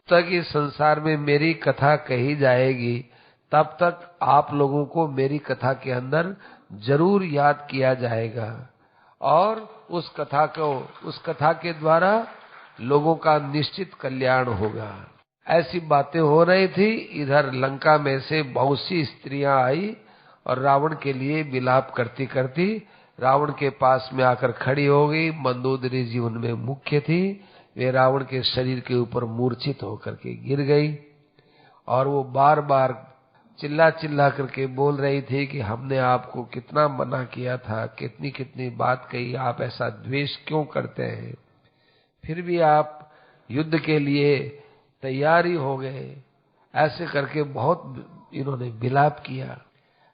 तक इस संसार में मेरी कथा कही जाएगी, तब तक आप लोगों को मेरी कथा के अंदर जरूर याद किया जाएगा और उस कथा के द्वारा लोगों का निश्चित कल्याण होगा। ऐसी बातें हो रही थी। इधर लंका में से बहुत सी स्त्रियां आई और रावण के लिए विलाप करती करती रावण के पास में आकर खड़ी हो गई। मंदोदरी जी उनमें मुख्य थी। वे रावण के शरीर के ऊपर मूर्छित होकर के गिर गई और वो बार बार चिल्ला चिल्ला करके बोल रही थी कि हमने आपको कितना मना किया था, कितनी कितनी बात कही, आप ऐसा द्वेष क्यों करते हैं, फिर भी आप युद्ध के लिए तैयारी हो गए। ऐसे करके बहुत इन्होंने विलाप किया।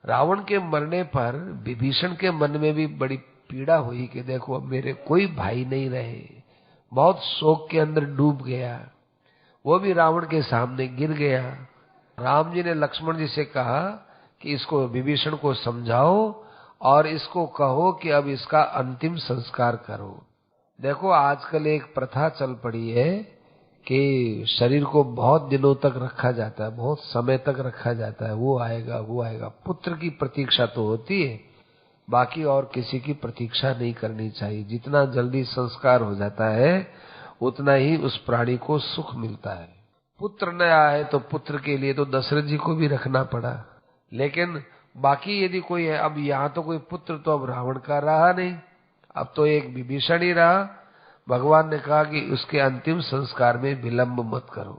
रावण के मरने पर विभीषण के मन में भी बड़ी पीड़ा हुई कि देखो अब मेरे कोई भाई नहीं रहे। बहुत शोक के अंदर डूब गया। वो भी रावण के सामने गिर गया। राम जी ने लक्ष्मण जी से कहा कि इसको विभीषण को समझाओ और इसको कहो कि अब इसका अंतिम संस्कार करो। देखो आजकल एक प्रथा चल पड़ी है कि शरीर को बहुत दिनों तक रखा जाता है, बहुत समय तक रखा जाता है। वो आएगा वो आएगा। पुत्र की प्रतीक्षा तो होती है, बाकी और किसी की प्रतीक्षा नहीं करनी चाहिए। जितना जल्दी संस्कार हो जाता है उतना ही उस प्राणी को सुख मिलता है। पुत्र न आए तो पुत्र के लिए तो दशरथ जी को भी रखना पड़ा, लेकिन बाकी यदि कोई है, अब यहाँ तो कोई पुत्र तो अब रावण का रहा नहीं, अब तो एक विभीषण ही रहा। भगवान ने कहा कि उसके अंतिम संस्कार में विलंब मत करो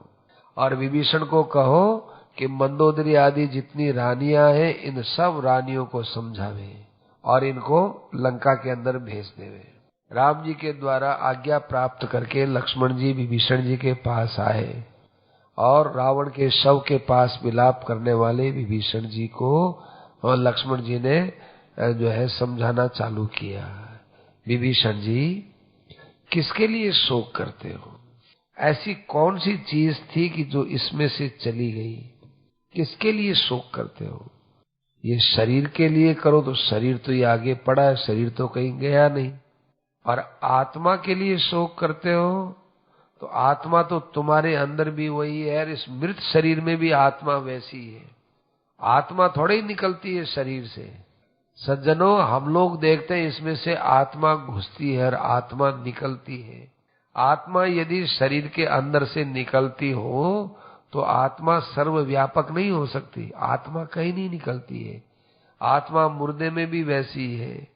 और विभीषण को कहो कि मंदोदरी आदि जितनी रानियां हैं इन सब रानियों को समझावे और इनको लंका के अंदर भेज देवे। राम जी के द्वारा आज्ञा प्राप्त करके लक्ष्मण जी विभीषण जी के पास आए और रावण के शव के पास विलाप करने वाले विभीषण जी को और लक्ष्मण जी ने जो है समझाना चालू किया। विभीषण जी, किसके लिए शोक करते हो? ऐसी कौन सी चीज थी कि जो इसमें से चली गई? किसके लिए शोक करते हो? ये शरीर के लिए करो तो शरीर तो ये आगे पड़ा है, शरीर तो कहीं गया नहीं। और आत्मा के लिए शोक करते हो तो आत्मा तो तुम्हारे अंदर भी वही है और इस मृत शरीर में भी आत्मा वैसी है। आत्मा थोड़ी ही निकलती है शरीर से। सज्जनों, हम लोग देखते हैं इसमें से आत्मा घुसती है और आत्मा निकलती है। आत्मा यदि शरीर के अंदर से निकलती हो तो आत्मा सर्वव्यापक नहीं हो सकती। आत्मा कहीं नहीं निकलती है। आत्मा मुर्दे में भी वैसी है,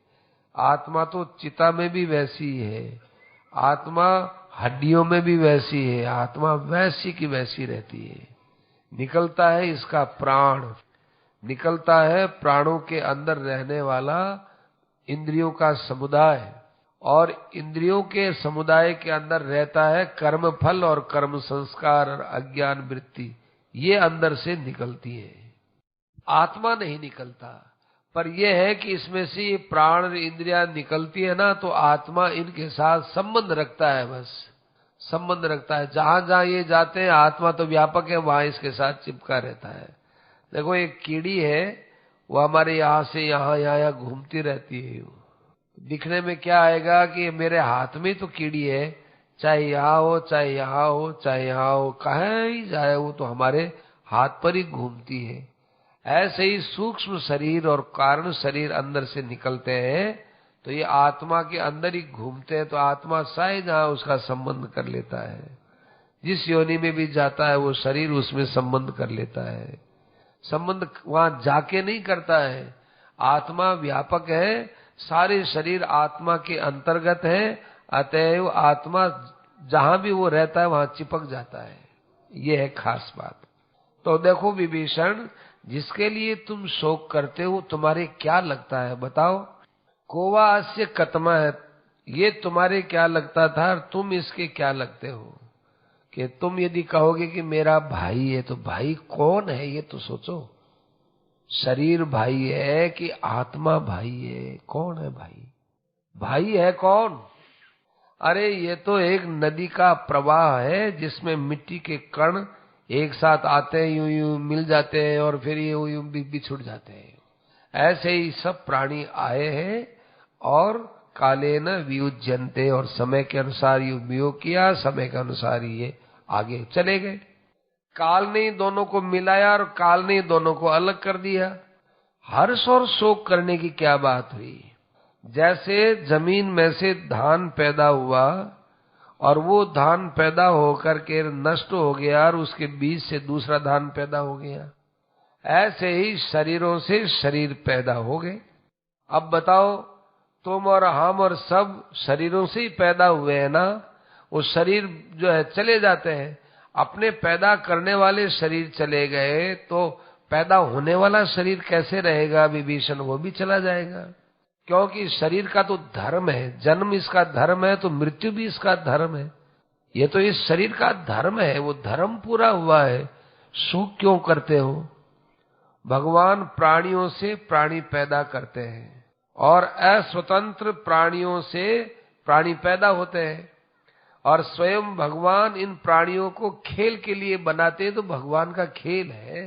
आत्मा तो चिता में भी वैसी है, आत्मा हड्डियों में भी वैसी है। आत्मा वैसी की वैसी रहती है। निकलता है इसका प्राण, निकलता है प्राणों के अंदर रहने वाला इंद्रियों का समुदाय और इंद्रियों के समुदाय के अंदर रहता है कर्म फल और कर्म संस्कार और अज्ञान वृत्ति। ये अंदर से निकलती है, आत्मा नहीं निकलता। पर यह है कि इसमें से ये प्राण और इंद्रियां निकलती है ना, तो आत्मा इनके साथ संबंध रखता है। बस संबंध रखता है। जहां जहां ये जाते हैं आत्मा तो व्यापक है, वहां इसके साथ चिपका रहता है। देखो एक कीड़ी है, वो हमारे यहाँ से यहाँ घूमती रहती है। दिखने में क्या आएगा कि मेरे हाथ में तो कीड़ी है, चाहे यहाँ हो चाहे यहाँ हो चाहे यहाँ हो, कहीं ही जाए वो तो हमारे हाथ पर ही घूमती है। ऐसे ही सूक्ष्म शरीर और कारण शरीर अंदर से निकलते हैं तो ये आत्मा के अंदर ही घूमते हैं। तो आत्मा शायद जहाँ उसका संबंध कर लेता है। जिस योनि में भी जाता है वो शरीर उसमें संबंध कर लेता है। संबंध वहां जाके नहीं करता है। आत्मा व्यापक है, सारे शरीर आत्मा के अंतर्गत है, अतएव आत्मा जहां भी वो रहता है वहां चिपक जाता है। ये है खास बात। तो देखो विभीषण, जिसके लिए तुम शोक करते हो तुम्हारे क्या लगता है बताओ? कोवा अस्य कतमा है, ये तुम्हारे क्या लगता था और तुम इसके क्या लगते हो? कि तुम यदि कहोगे कि मेरा भाई है तो भाई कौन है ये तो सोचो। शरीर भाई है कि आत्मा भाई है? कौन है भाई? भाई है कौन? अरे ये तो एक नदी का प्रवाह है जिसमें मिट्टी के कण एक साथ आते हैं, यूं यूं मिल जाते हैं और फिर ये यूं बिछुड़ जाते हैं। ऐसे ही सब प्राणी आए हैं और काले न वियुज्यन्ते, और समय के अनुसार ये वियोग किया, समय के अनुसार ये आगे चले गए। काल ने दोनों को मिलाया और काल ने दोनों को अलग कर दिया। हर्ष और शोक करने की क्या बात हुई? जैसे जमीन में से धान पैदा हुआ और वो धान पैदा होकर के नष्ट हो गया और उसके बीज से दूसरा धान पैदा हो गया, ऐसे ही शरीरों से शरीर पैदा हो गए। अब बताओ, तुम और हम और सब शरीरों से ही पैदा हुए हैं ना। वो शरीर जो है चले जाते हैं, अपने पैदा करने वाले शरीर चले गए तो पैदा होने वाला शरीर कैसे रहेगा विभीषण? वो भी चला जाएगा, क्योंकि शरीर का तो धर्म है, जन्म इसका धर्म है तो मृत्यु भी इसका धर्म है। ये तो इस शरीर का धर्म है, वो धर्म पूरा हुआ है, शोक क्यों करते हो? भगवान प्राणियों से प्राणी पैदा करते हैं और अस्वतंत्र प्राणियों से प्राणी पैदा होते हैं, और स्वयं भगवान इन प्राणियों को खेल के लिए बनाते हैं। तो भगवान का खेल है,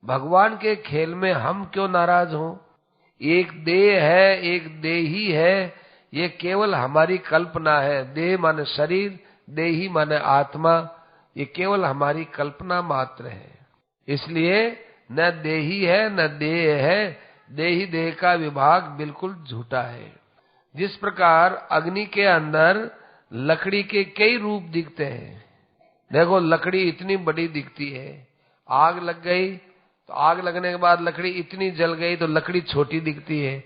भगवान के खेल में हम क्यों नाराज हों? एक देह है, एक देही है, ये केवल हमारी कल्पना है। देह माने शरीर, देही माने आत्मा, ये केवल हमारी कल्पना मात्र है। इसलिए न देही है न देह है, देही देह का विभाग बिल्कुल झूठा है। जिस प्रकार अग्नि के अंदर लकड़ी के कई रूप दिखते हैं, देखो लकड़ी इतनी बड़ी दिखती है, आग लग गई तो आग लगने के बाद लकड़ी इतनी जल गई तो लकड़ी छोटी दिखती है।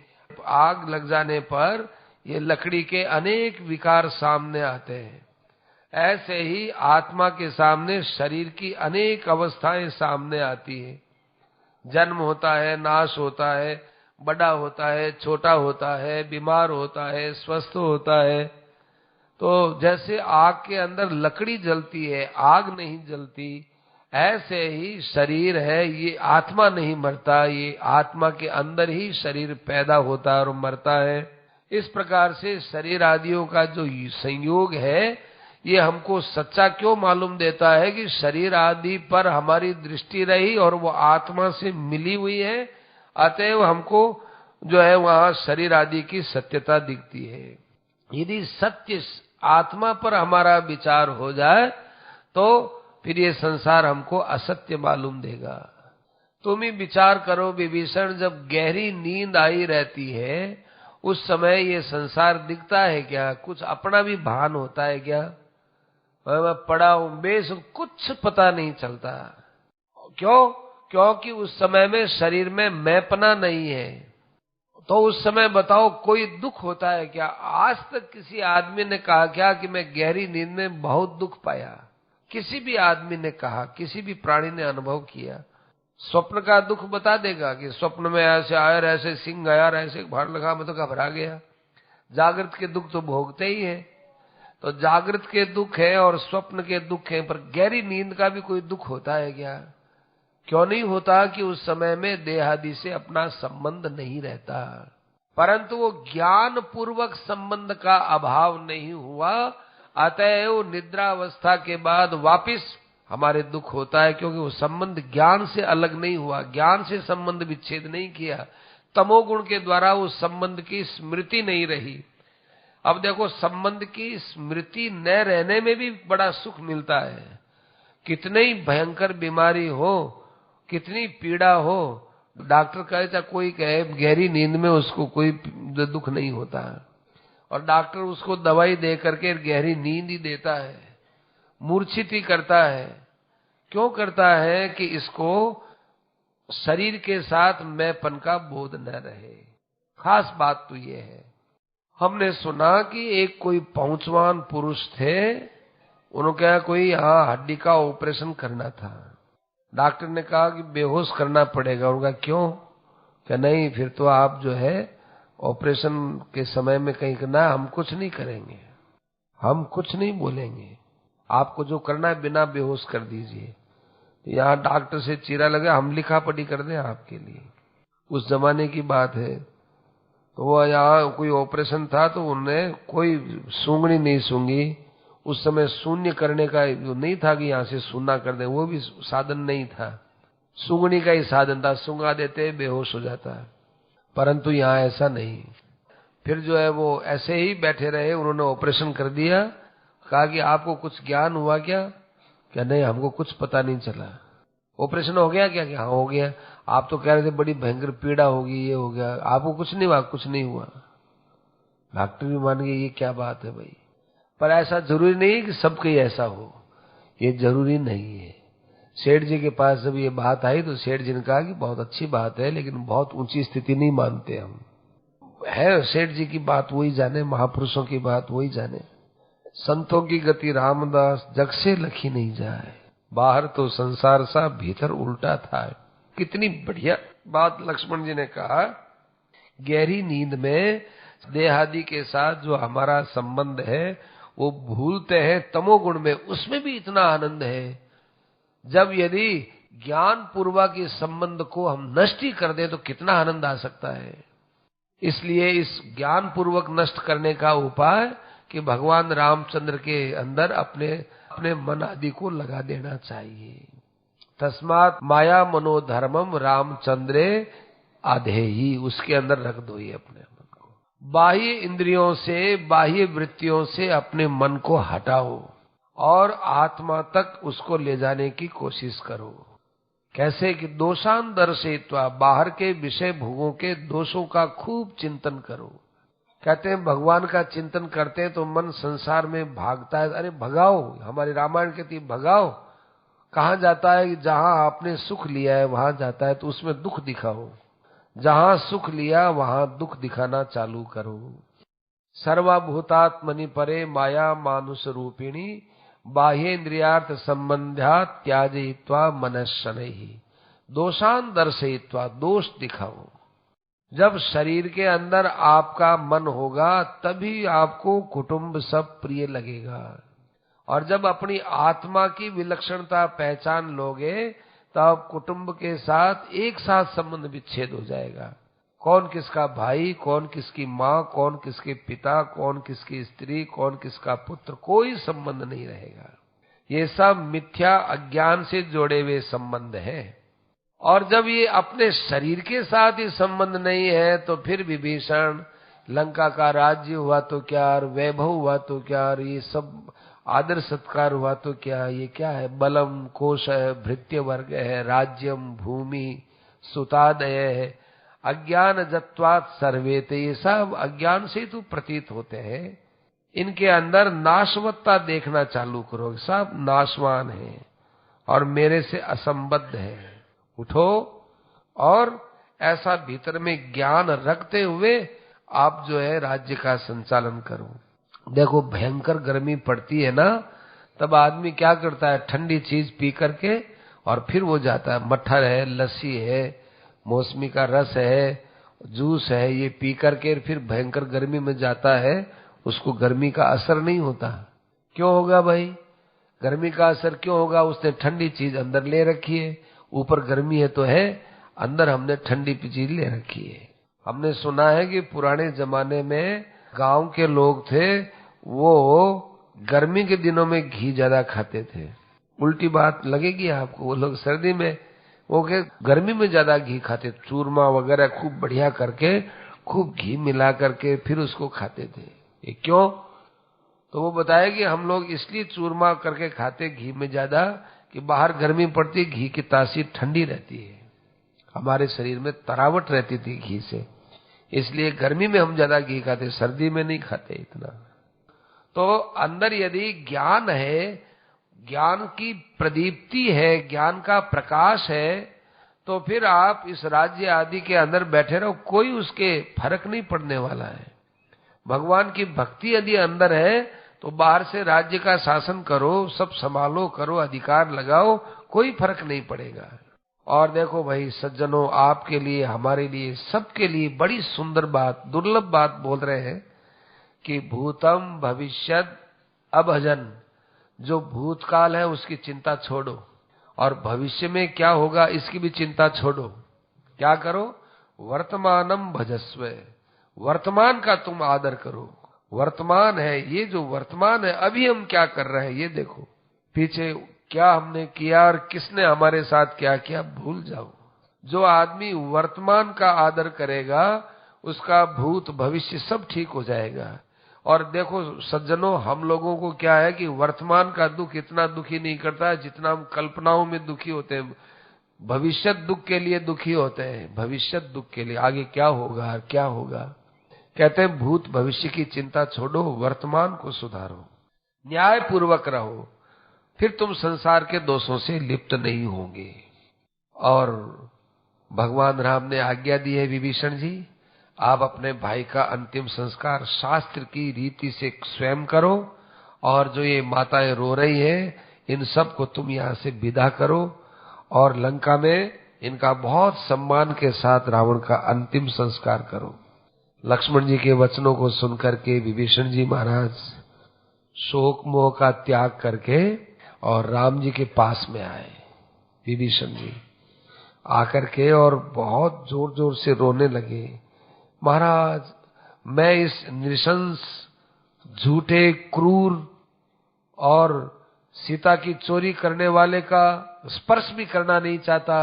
आग लग जाने पर ये लकड़ी के अनेक विकार सामने आते हैं। ऐसे ही आत्मा के सामने शरीर की अनेक अवस्थाएं सामने आती है। जन्म होता है, नाश होता है, बड़ा होता है, छोटा होता है, बीमार होता है, स्वस्थ होता है। तो जैसे आग के अंदर लकड़ी जलती है, आग नहीं जलती, ऐसे ही शरीर है, ये आत्मा नहीं मरता, ये आत्मा के अंदर ही शरीर पैदा होता है और मरता है। इस प्रकार से शरीर आदियों का जो संयोग है, ये हमको सच्चा क्यों मालूम देता है कि शरीर आदि पर हमारी दृष्टि रही और वो आत्मा से मिली हुई है, अतएव हमको जो है वहां शरीर आदि की सत्यता दिखती है। यदि सत्य आत्मा पर हमारा विचार हो जाए तो फिर ये संसार हमको असत्य मालूम देगा। तुम ही विचार करो विभीषण, जब गहरी नींद आई रहती है उस समय ये संसार दिखता है क्या? कुछ अपना भी भान होता है क्या? मैं पड़ा हूं बेसुध, कुछ पता नहीं चलता। क्यों? क्योंकि उस समय में शरीर में मैंपना नहीं है। तो उस समय बताओ कोई दुख होता है क्या? आज तक किसी आदमी ने कहा क्या कि मैं गहरी नींद में बहुत दुख पाया? किसी भी आदमी ने कहा, किसी भी प्राणी ने अनुभव किया? स्वप्न का दुख बता देगा कि स्वप्न में ऐसे आया, ऐसे सिंह आया, ऐसे भाड़ लगा, मैं तो घबरा गया। जागृत के दुख तो भोगते ही है। तो जागृत के दुख है और स्वप्न के दुख है, पर गहरी नींद का भी कोई दुख होता है क्या? क्यों नहीं होता? कि उस समय में देहादि से अपना संबंध नहीं रहता, परंतु वो ज्ञान पूर्वक संबंध का अभाव नहीं हुआ, अतएव निद्रावस्था के बाद वापिस हमारे दुख होता है, क्योंकि वो संबंध ज्ञान से अलग नहीं हुआ, ज्ञान से संबंध विच्छेद नहीं किया, तमोगुण के द्वारा उस संबंध की स्मृति नहीं रही। अब देखो, संबंध की स्मृति न रहने में भी बड़ा सुख मिलता है। कितने ही भयंकर बीमारी हो, कितनी पीड़ा हो, डॉक्टर कहे चाहे कोई कहे, गहरी नींद में उसको कोई दुख नहीं होता, और डॉक्टर उसको दवाई दे करके गहरी नींद ही देता है, मूर्छित ही करता है। क्यों करता है? कि इसको शरीर के साथ मैंपन का बोध न रहे। खास बात तो ये है। हमने सुना कि एक कोई पहुंचवान पुरुष थे, उन्होंने कहा कोई यहाँ हड्डी का ऑपरेशन करना था। डॉक्टर ने कहा कि बेहोश करना पड़ेगा। उनका क्यों? क्या नहीं, फिर तो आप जो है ऑपरेशन के समय में कहीं ना, हम कुछ नहीं करेंगे, हम कुछ नहीं बोलेंगे, आपको जो करना है बिना बेहोश कर दीजिए। यहाँ डॉक्टर से चीरा लगा, हम लिखा पढ़ी कर दें आपके लिए। उस जमाने की बात है। तो वो यहाँ कोई ऑपरेशन था, तो उन्होंने कोई सूंघनी नहीं सूंघी। उस समय शून्य करने का जो नहीं था कि यहाँ से सुनना कर दे, वो भी साधन नहीं था, सूंघनी का ही साधन था, सूंघा देते बेहोश हो जाता है। परंतु यहाँ ऐसा नहीं। फिर जो है वो ऐसे ही बैठे रहे, उन्होंने ऑपरेशन कर दिया। कहा कि आपको कुछ ज्ञान हुआ क्या? क्या नहीं, हमको कुछ पता नहीं चला। ऑपरेशन हो गया क्या? हाँ हो गया। आप तो कह रहे थे बड़ी भयंकर पीड़ा होगी, ये हो गया, आपको कुछ नहीं हुआ? कुछ नहीं हुआ। डॉक्टर भी मान गए, ये क्या बात है भाई। पर ऐसा जरूरी नहीं कि सबके ऐसा हो, ये जरूरी नहीं है। सेठ जी के पास जब ये बात आई तो सेठ जी ने कहा कि बहुत अच्छी बात है, लेकिन बहुत ऊंची स्थिति नहीं मानते हम। है सेठ जी की बात वही जाने, महापुरुषों की बात वही जाने। संतों की गति रामदास जग से लखी नहीं जाए, बाहर तो संसार सा भीतर उल्टा था। कितनी बढ़िया बात लक्ष्मण जी ने कहा। गहरी नींद में देहादि के साथ जो हमारा संबंध है वो भूलते हैं, तमोगुण में उसमें भी इतना आनंद है। जब यदि ज्ञान पूर्वक इस संबंध को हम नष्ट ही कर दें तो कितना आनंद आ सकता है। इसलिए इस ज्ञान पूर्वक नष्ट करने का उपाय कि भगवान रामचंद्र के अंदर अपने अपने मन आदि को लगा देना चाहिए। तस्मात् माया मनोधर्मम रामचंद्रे आधेहि, उसके अंदर रख दो ये अपने मन को। बाह्य इंद्रियों से, बाह्य वृत्तियों से अपने मन को हटाओ और आत्मा तक उसको ले जाने की कोशिश करो। कैसे कि दोषान दर्शयित्वा, बाहर के विषय भोगों के दोषों का खूब चिंतन करो। कहते हैं भगवान का चिंतन करते हैं तो मन संसार में भागता है। अरे भगाओ, हमारे रामायण कहती भगाओ। कहाँ जाता है कि जहां आपने सुख लिया है वहां जाता है, तो उसमें दुख दिखाओ। जहां सुख लिया वहां दुख दिखाना चालू करो। सर्वभूतात्मनि परे माया मानुष रूपिणी, बाह्य इंद्रियार्थ संबंध्या त्याजयित्वा मनश्शनैहि, दोषान दर्शयित्वा, दोष दिखाओ। जब शरीर के अंदर आपका मन होगा तभी आपको कुटुंब सब प्रिय लगेगा, और जब अपनी आत्मा की विलक्षणता पहचान लोगे तब कुटुंब के साथ एक साथ संबंध विच्छेद हो जाएगा। कौन किसका भाई, कौन किसकी माँ, कौन किसके पिता, कौन किसकी स्त्री, कौन किसका पुत्र, कोई संबंध नहीं रहेगा। ये सब मिथ्या अज्ञान से जोड़े हुए संबंध हैं। और जब ये अपने शरीर के साथ ही संबंध नहीं है तो फिर विभीषण, लंका का राज्य हुआ तो क्या, और वैभव हुआ तो क्या, और ये सब आदर सत्कार हुआ तो क्या, ये क्या है, बलम कोश है, भृत्य वर्ग है, राज्यम भूमि सुतादय है, अज्ञान जत्वात् सर्वेते, ये सब अज्ञान से तो प्रतीत होते हैं। इनके अंदर नाशवत्ता देखना चालू करो, सब नाशवान है और मेरे से असंबद्ध है। उठो और ऐसा भीतर में ज्ञान रखते हुए आप जो है राज्य का संचालन करो। देखो भयंकर गर्मी पड़ती है ना, तब आदमी क्या करता है, ठंडी चीज पी करके और फिर वो जाता है, मट्ठर है, लस्सी है, मौसमी का रस है, जूस है, ये पी करके फिर भयंकर गर्मी में जाता है। उसको गर्मी का असर नहीं होता। क्यों होगा भाई? गर्मी का असर क्यों होगा? उसने ठंडी चीज अंदर ले रखी है। ऊपर गर्मी है तो है, अंदर हमने ठंडी चीज ले रखी है। हमने सुना है कि पुराने जमाने में गांव के लोग थे, वो गर्मी के दिनों में घी ज्यादा खाते थे। उल्टी बात लगेगी आपको, वो लोग सर्दी में, वो के गर्मी में ज्यादा घी खाते, चूरमा वगैरह खूब बढ़िया करके, खूब घी मिला करके फिर उसको खाते थे। ये क्यों? तो वो बताया कि हम लोग इसलिए चूरमा करके खाते घी में ज्यादा कि बाहर गर्मी पड़ती, घी की तासीर ठंडी रहती है, हमारे शरीर में तरावट रहती थी घी से, इसलिए गर्मी में हम ज्यादा घी खाते, सर्दी में नहीं खाते इतना। तो अंदर यदि ज्ञान है, ज्ञान की प्रदीप्ति है, ज्ञान का प्रकाश है, तो फिर आप इस राज्य आदि के अंदर बैठे रहो, कोई उसके फर्क नहीं पड़ने वाला है। भगवान की भक्ति यदि अंदर है तो बाहर से राज्य का शासन करो, सब संभालो, करो, अधिकार लगाओ, कोई फर्क नहीं पड़ेगा। और देखो भाई सज्जनों, आपके लिए, हमारे लिए, सबके लिए बड़ी सुंदर बात, दुर्लभ बात बोल रहे हैं कि भूतम भविष्यत अभजन, जो भूतकाल है उसकी चिंता छोड़ो और भविष्य में क्या होगा इसकी भी चिंता छोड़ो। क्या करो? वर्तमानम भजस्व, वर्तमान का तुम आदर करो। वर्तमान है, ये जो वर्तमान है, अभी हम क्या कर रहे हैं ये देखो, पीछे क्या हमने किया और किसने हमारे साथ क्या किया भूल जाओ। जो आदमी वर्तमान का आदर करेगा उसका भूत भविष्य सब ठीक हो जाएगा। और देखो सज्जनों, हम लोगों को क्या है कि वर्तमान का दुख इतना दुखी नहीं करता है जितना हम कल्पनाओं में दुखी होते हैं। भविष्यत दुख के लिए दुखी होते हैं, भविष्यत दुख के लिए, आगे क्या होगा क्या होगा। कहते हैं भूत भविष्य की चिंता छोड़ो, वर्तमान को सुधारो, न्याय पूर्वक रहो, फिर तुम संसार के दोषों से लिप्त नहीं होंगे। और भगवान राम ने आज्ञा दी है, विभीषण जी आप अपने भाई का अंतिम संस्कार शास्त्र की रीति से स्वयं करो, और जो ये माताएं रो रही है इन सब को तुम यहाँ से विदा करो, और लंका में इनका बहुत सम्मान के साथ रावण का अंतिम संस्कार करो। लक्ष्मण जी के वचनों को सुनकर के विभीषण जी महाराज शोक मोह का त्याग करके और राम जी के पास में आए। विभीषण जी आकर के और बहुत जोर जोर से रोने लगे, महाराज मैं इस नृशंस, झूठे, क्रूर और सीता की चोरी करने वाले का स्पर्श भी करना नहीं चाहता।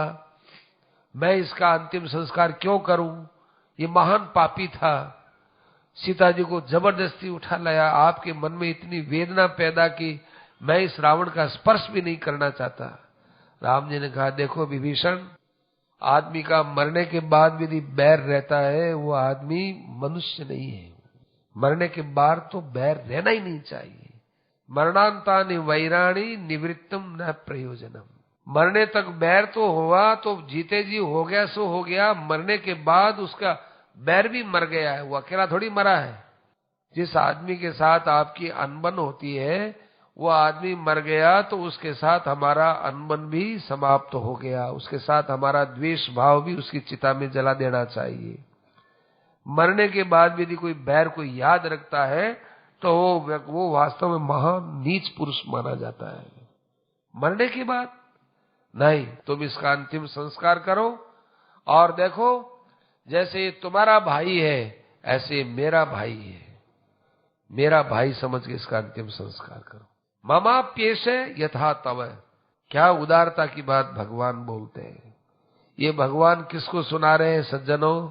मैं इसका अंतिम संस्कार क्यों करूं? ये महान पापी था, सीता जी को जबरदस्ती उठा लाया, आपके मन में इतनी वेदना पैदा की, मैं इस रावण का स्पर्श भी नहीं करना चाहता। राम जी ने कहा, देखो विभीषण, आदमी का मरने के बाद भी यदि बैर रहता है वो आदमी मनुष्य नहीं है। मरने के बाद तो बैर रहना ही नहीं चाहिए। मरणांतानि वैराणी निवृत्तम न प्रयोजनम। मरने तक बैर तो हुआ तो जीते जी हो गया सो हो गया, मरने के बाद उसका बैर भी मर गया है, वो अकेला थोड़ी मरा है। जिस आदमी के साथ आपकी अनबन होती है वो आदमी मर गया तो उसके साथ हमारा अनबन भी समाप्त हो गया, उसके साथ हमारा द्वेष भाव भी उसकी चिता में जला देना चाहिए। मरने के बाद भी यदि कोई बैर को याद रखता है तो वो वास्तव में महान नीच पुरुष माना जाता है। मरने के बाद नहीं, तुम इसका अंतिम संस्कार करो, और देखो जैसे तुम्हारा भाई है ऐसे मेरा भाई है, मेरा भाई समझ के इसका अंतिम संस्कार करो। ममाप्येष यथा तव। क्या उदारता की बात भगवान बोलते हैं। ये भगवान किसको सुना रहे हैं सज्जनों?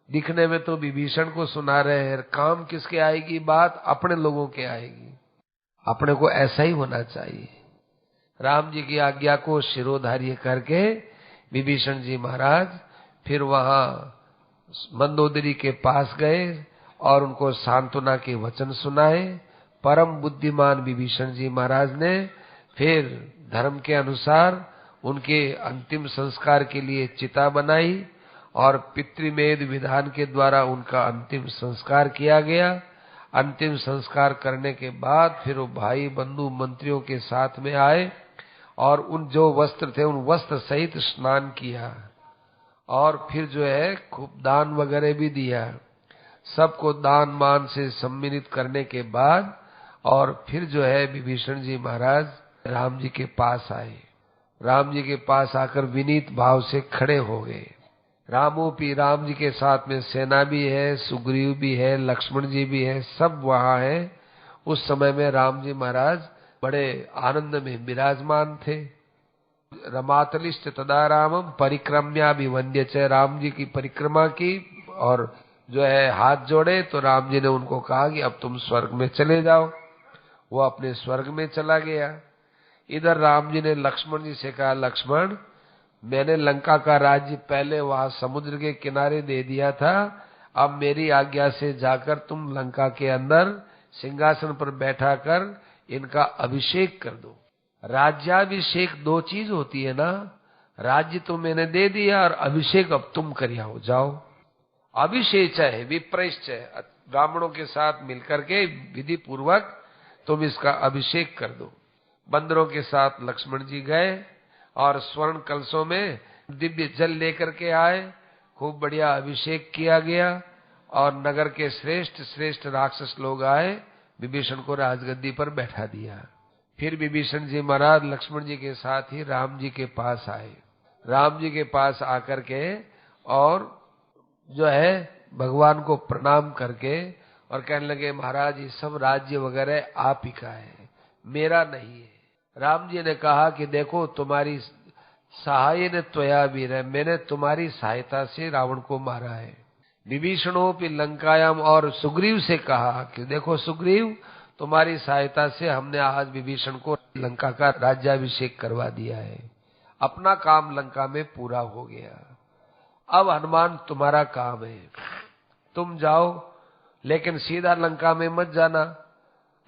दिखने में तो विभीषण को सुना रहे हैं, काम किसके आएगी बात? अपने लोगों के आएगी। अपने को ऐसा ही होना चाहिए। राम जी की आज्ञा को शिरोधार्य करके विभीषण जी महाराज फिर वहां मंदोदरी के पास गए और उनको सांत्वना के वचन सुनाए। परम बुद्धिमान विभीषण जी महाराज ने फिर धर्म के अनुसार उनके अंतिम संस्कार के लिए चिता बनाई और पितृमेध विधान के द्वारा उनका अंतिम संस्कार किया गया। अंतिम संस्कार करने के बाद फिर वो भाई बंधु मंत्रियों के साथ में आए और उन जो वस्त्र थे उन वस्त्र सहित स्नान किया और फिर जो है खूब दान वगैरह भी दिया। सबको दान मान से सम्मिलित करने के बाद और फिर जो है विभीषण जी महाराज राम जी के पास आए। राम जी के पास आकर विनीत भाव से खड़े हो गए। रामोपी, राम जी के साथ में सेना भी है, सुग्रीव भी है, लक्ष्मण जी भी है, सब वहां है। उस समय में राम जी महाराज बड़े आनंद में विराजमान थे। रमातलिष्ट तदा रामम परिक्रम्याभिवन्द्य च। राम जी की परिक्रमा की और जो है हाथ जोड़े तो राम जी ने उनको कहा कि अब तुम स्वर्ग में चले जाओ। वो अपने स्वर्ग में चला गया। इधर राम जी ने लक्ष्मण जी से कहा, लक्ष्मण मैंने लंका का राज्य पहले वहां समुद्र के किनारे दे दिया था, अब मेरी आज्ञा से जाकर तुम लंका के अंदर सिंहासन पर बैठा कर इनका अभिषेक कर दो। राज्याभिषेक दो चीज होती है ना, राज्य तो मैंने दे दिया और अभिषेक अब तुम करियाओ, जाओ। अभिषेक है विप्रश्च, ब्राह्मणों के साथ मिलकर के विधि पूर्वक तुम इसका अभिषेक कर दो। बंदरों के साथ लक्ष्मण जी गए और स्वर्ण कलशों में दिव्य जल लेकर के आए। खूब बढ़िया अभिषेक किया गया और नगर के श्रेष्ठ श्रेष्ठ राक्षस लोग आए, विभीषण को राजगद्दी पर बैठा दिया। फिर विभीषण जी महाराज लक्ष्मण जी के साथ ही राम जी के पास आए। राम जी के पास आकर के और जो है भगवान को प्रणाम करके और कहने लगे, महाराज ये सब राज्य वगैरह आप ही का है, मेरा नहीं है। राम जी ने कहा कि देखो तुम्हारी सहाय ने त्वया वीर है, मैंने तुम्हारी सहायता से रावण को मारा है, विभीषणोपि लंकायाम, और सुग्रीव से कहा कि देखो सुग्रीव, तुम्हारी सहायता से हमने आज विभीषण को लंका का राज्याभिषेक करवा दिया है, अपना काम लंका में पूरा हो गया। अब हनुमान तुम्हारा काम है, तुम जाओ, लेकिन सीधा लंका में मत जाना।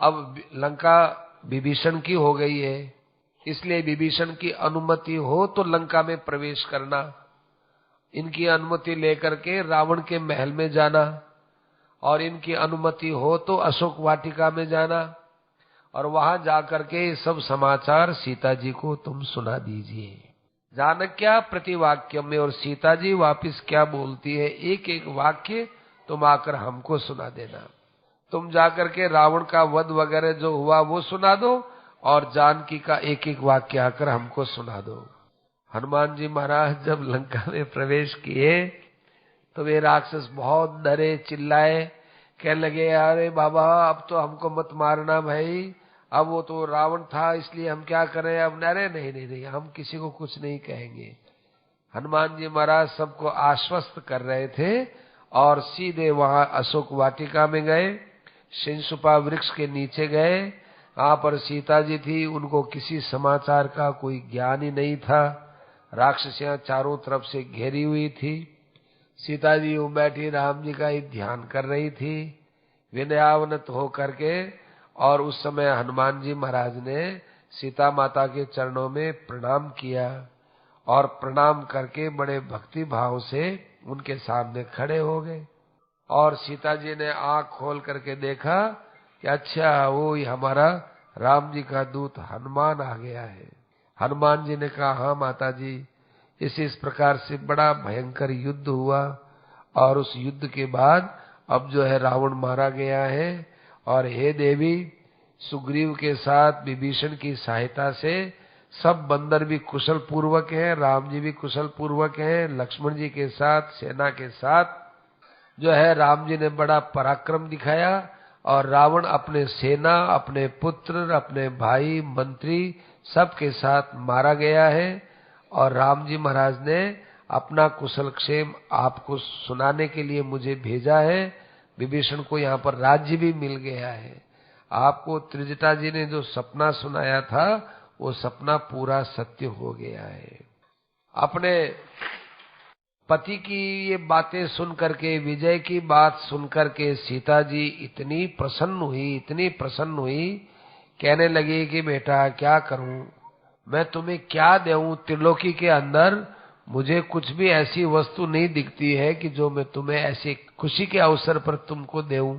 अब लंका विभीषण की हो गई है, इसलिए विभीषण की अनुमति हो तो लंका में प्रवेश करना। इनकी अनुमति लेकर के रावण के महल में जाना, और इनकी अनुमति हो तो अशोक वाटिका में जाना, और वहां जाकर के सब समाचार सीता जी को तुम सुना दीजिए। जानक्या प्रतिवाक्य में, और सीता जी वापिस क्या बोलती है, एक एक वाक्य तुम आकर हमको सुना देना। तुम जाकर के रावण का वध वगैरह जो हुआ वो सुना दो, और जानकी का एक एक वाक्य आकर हमको सुना दो। हनुमान जी महाराज जब लंका में प्रवेश किए तो वे राक्षस बहुत डरे, चिल्लाए, कहने लगे अरे बाबा अब तो हमको मत मारना भाई, अब वो तो रावण था इसलिए हम क्या करें अब। अरे नहीं नहीं नहीं, हम किसी को कुछ नहीं कहेंगे। हनुमान जी महाराज सबको आश्वस्त कर रहे थे, और सीधे वहां अशोक वाटिका में गए, शिंशुपा वृक्ष के नीचे गए। वहां पर सीता जी थी, उनको किसी समाचार का कोई ज्ञान ही नहीं था। राक्षसियां चारों तरफ से घेरी हुई थी। सीता जी वो बैठी राम जी का ही ध्यान कर रही थी विनयावनत हो करके। और उस समय हनुमान जी महाराज ने सीता माता के चरणों में प्रणाम किया, और प्रणाम करके बड़े भक्ति भाव से उनके सामने खड़े हो गए। और सीता जी ने आंख खोल करके देखा कि अच्छा वो ही हमारा राम जी का दूत हनुमान आ गया है। हनुमान जी ने कहा हाँ माता जी, इस प्रकार से बड़ा भयंकर युद्ध हुआ, और उस युद्ध के बाद अब जो है रावण मारा गया है, और हे देवी सुग्रीव के साथ विभीषण की सहायता से सब बंदर भी कुशल पूर्वक हैं, राम जी भी कुशल पूर्वक हैं, लक्ष्मण जी के साथ सेना के साथ जो है राम जी ने बड़ा पराक्रम दिखाया, और रावण अपने सेना, अपने पुत्र, अपने भाई, मंत्री सबके साथ मारा गया है। और राम जी महाराज ने अपना कुशल क्षेम आपको सुनाने के लिए मुझे भेजा है। विभीषण को यहाँ पर राज्य भी मिल गया है। आपको त्रिजटा जी ने जो सपना सुनाया था वो सपना पूरा सत्य हो गया है। अपने पति की ये बातें सुन करके, विजय की बात सुन करके सीता जी इतनी प्रसन्न हुई, कहने लगी कि बेटा क्या करूं, मैं तुम्हें क्या दूं। त्रिलोकी के अंदर मुझे कुछ भी ऐसी वस्तु नहीं दिखती है कि जो मैं तुम्हें ऐसी खुशी के अवसर पर तुमको दूं।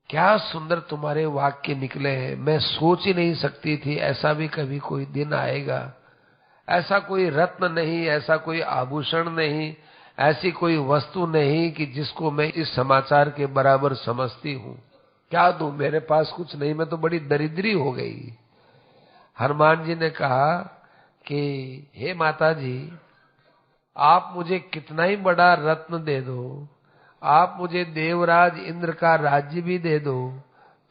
क्या सुंदर तुम्हारे वाक्य निकले हैं, मैं सोच ही नहीं सकती थी ऐसा भी कभी कोई दिन आएगा। ऐसा कोई रत्न नहीं, ऐसा कोई आभूषण नहीं, ऐसी कोई वस्तु नहीं कि जिसको मैं इस समाचार के बराबर समझती हूँ। क्या दूं, मेरे पास कुछ नहीं, मैं तो बड़ी दरिद्री हो गई। हनुमान जी ने कहा कि हे माता जी, आप मुझे कितना ही बड़ा रत्न दे दो, आप मुझे देवराज इंद्र का राज्य भी दे दो,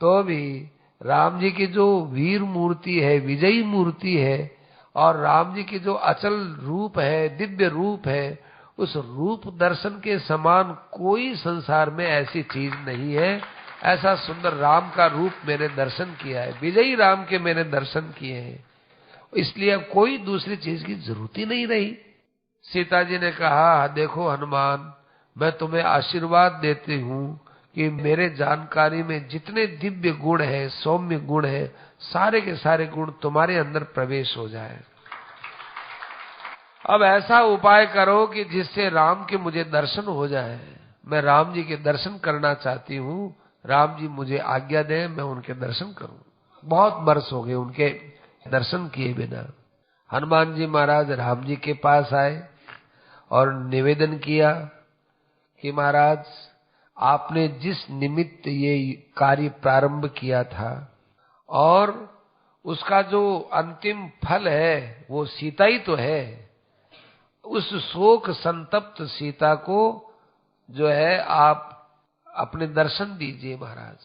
तो भी राम जी की जो वीर मूर्ति है, विजयी मूर्ति है, और राम जी की जो अचल रूप है, दिव्य रूप है, उस रूप दर्शन के समान कोई संसार में ऐसी चीज नहीं है। ऐसा सुंदर राम का रूप मैंने दर्शन किया है, विजयी राम के मैंने दर्शन किए हैं, इसलिए अब कोई दूसरी चीज की जरूरत ही नहीं रही। सीता जी ने कहा देखो हनुमान, मैं तुम्हें आशीर्वाद देती हूँ कि मेरे जानकारी में जितने दिव्य गुण है, सौम्य गुण है, सारे के सारे गुण तुम्हारे अंदर प्रवेश हो जाए। अब ऐसा उपाय करो कि जिससे राम के मुझे दर्शन हो जाए। मैं राम जी के दर्शन करना चाहती हूँ, राम जी मुझे आज्ञा दें, मैं उनके दर्शन करूं। बहुत वर्ष हो गए उनके दर्शन किए बिना। हनुमान जी महाराज राम जी के पास आए और निवेदन किया कि महाराज आपने जिस निमित्त ये कार्य प्रारंभ किया था और उसका जो अंतिम फल है वो सीता ही तो है। उस शोक संतप्त सीता को जो है आप अपने दर्शन दीजिए महाराज,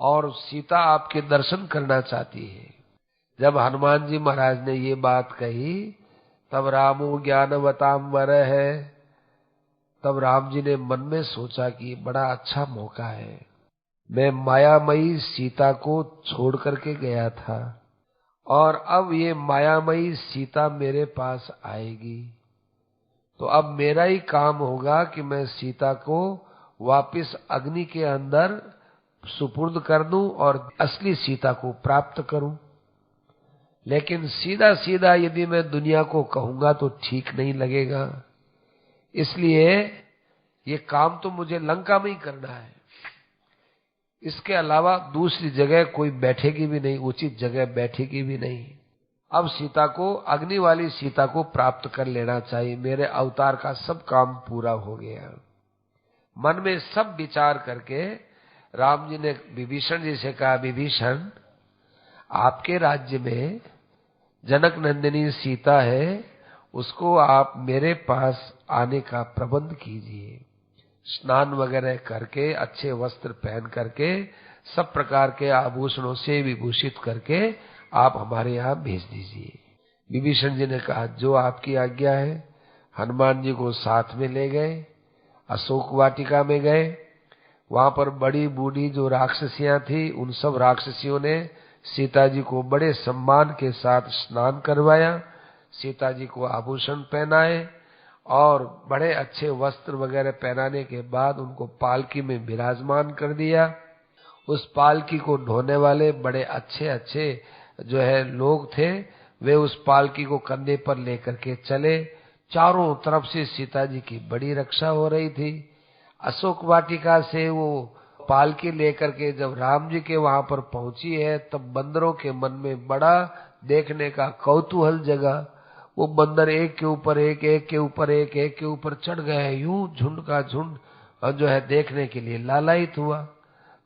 और सीता आपके दर्शन करना चाहती है। जब हनुमान जी महाराज ने ये बात कही तब रामो ज्ञानवतांबर है, तब राम जी ने मन में सोचा कि बड़ा अच्छा मौका है, मैं मायामयी सीता को छोड़ करके गया था और अब ये मायामयी सीता मेरे पास आएगी, तो अब मेरा ही काम होगा कि मैं सीता को वापस अग्नि के अंदर सुपुर्द कर दूं और असली सीता को प्राप्त करूं। लेकिन सीधा सीधा यदि मैं दुनिया को कहूंगा तो ठीक नहीं लगेगा, इसलिए ये काम तो मुझे लंका में ही करना है। इसके अलावा दूसरी जगह कोई बैठेगी भी नहीं, उचित जगह बैठेगी भी नहीं। अब सीता को, अग्नि वाली सीता को प्राप्त कर लेना चाहिए, मेरे अवतार का सब काम पूरा हो गया। मन में सब विचार करके राम जी ने विभीषण जी से कहा, विभीषण, आपके राज्य में जनक नंदिनी सीता है, उसको आप मेरे पास आने का प्रबंध कीजिए। स्नान वगैरह करके, अच्छे वस्त्र पहन करके, सब प्रकार के आभूषणों से विभूषित करके आप हमारे यहाँ भेज दीजिए। विभीषण जी ने कहा, जो आपकी आज्ञा है। हनुमान जी को साथ में ले गए, अशोक वाटिका में गए। वहां पर बड़ी बूढ़ी जो राक्षसियां थी, उन सब राक्षसियों ने सीता जी को बड़े सम्मान के साथ स्नान करवाया, सीता जी को आभूषण पहनाए और बड़े अच्छे वस्त्र वगैरह पहनाने के बाद उनको पालकी में विराजमान कर दिया। उस पालकी को ढोने वाले बड़े अच्छे अच्छे जो है लोग थे, वे उस पालकी को कंधे पर लेकर के चले। चारों तरफ से सीता जी की बड़ी रक्षा हो रही थी। अशोक वाटिका से वो पालकी लेकर के जब राम जी के वहां पर पहुंची है, तब बंदरों के मन में बड़ा देखने का कौतूहल जगा। वो बंदर एक के ऊपर एक, एक के ऊपर एक, एक के ऊपर चढ़ गए, यूं झुंड का झुंड जो है देखने के लिए लालायित हुआ।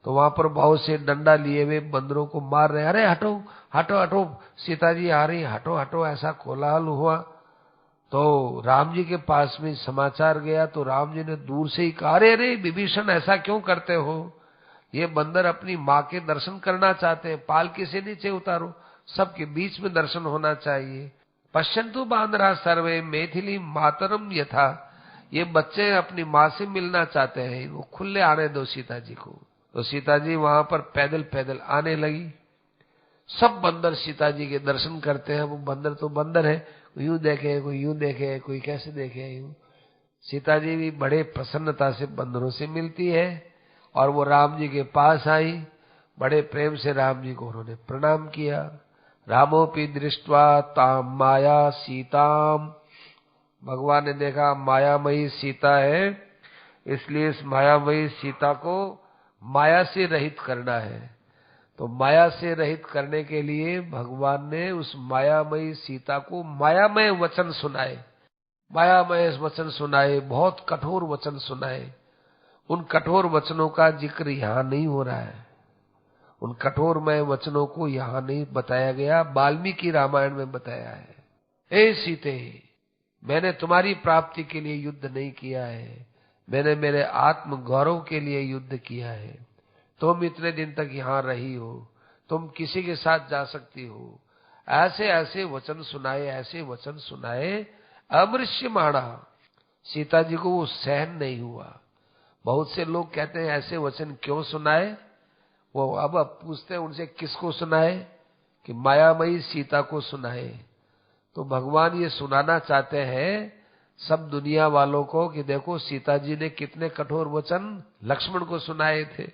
तो वहां पर बहुत से डंडा लिए हुए बंदरों को मार रहे, अरे हटो हटो हटो, सीता जी आ रही, हटो हटो, ऐसा कोलाहल हुआ। तो राम जी के पास में समाचार गया, तो राम जी ने दूर से ही कहा, अरे अरे विभीषण, ऐसा क्यों करते हो? ये बंदर अपनी माँ के दर्शन करना चाहते हैं, पालकी से नीचे उतारो, सबके बीच में दर्शन होना चाहिए। पश्यन्तु बांद्रा सर्वे मैथिली मातरम यथा, ये बच्चे अपनी माँ से मिलना चाहते हैं, वो खुले आने दो सीता जी को। तो सीता जी वहां पर पैदल पैदल आने लगी। सब बंदर सीता जी के दर्शन करते हैं। वो बंदर तो बंदर है, यूं देखे, कोई यूं देखे, कोई कैसे देखे, यूं। सीता जी भी बड़े प्रसन्नता से बंदरों से मिलती है और वो राम जी के पास आई। बड़े प्रेम से राम जी को उन्होंने प्रणाम किया। रामोपि दृष्ट्वा ताम माया सीताम, भगवान ने देखा मायामयी सीता है, इसलिए इस मायामयी सीता को माया से रहित करना है। तो माया से रहित करने के लिए भगवान ने उस मायामयी सीता को मायामय वचन सुनाए, मायामय वचन सुनाए, बहुत कठोर वचन सुनाए। उन कठोर वचनों का जिक्र यहाँ नहीं हो रहा है, उन कठोरमय वचनों को यहाँ नहीं बताया गया, वाल्मीकि रामायण में बताया है। ए सीते, मैंने तुम्हारी प्राप्ति के लिए युद्ध नहीं किया है, मैंने मेरे आत्म गौरव के लिए युद्ध किया है। तुम इतने दिन तक यहाँ रही हो, तुम किसी के साथ जा सकती हो। ऐसे ऐसे वचन सुनाए, ऐसे वचन सुनाए, अमृष्यमाणा, सीता जी को वो सहन नहीं हुआ। बहुत से लोग कहते हैं ऐसे वचन क्यों सुनाए, वो अब पूछते हैं उनसे किसको सुनाए, कि मायामयी सीता को सुनाए। तो भगवान ये सुनाना चाहते हैं सब दुनिया वालों को कि देखो सीता जी ने कितने कठोर वचन लक्ष्मण को सुनाए थे।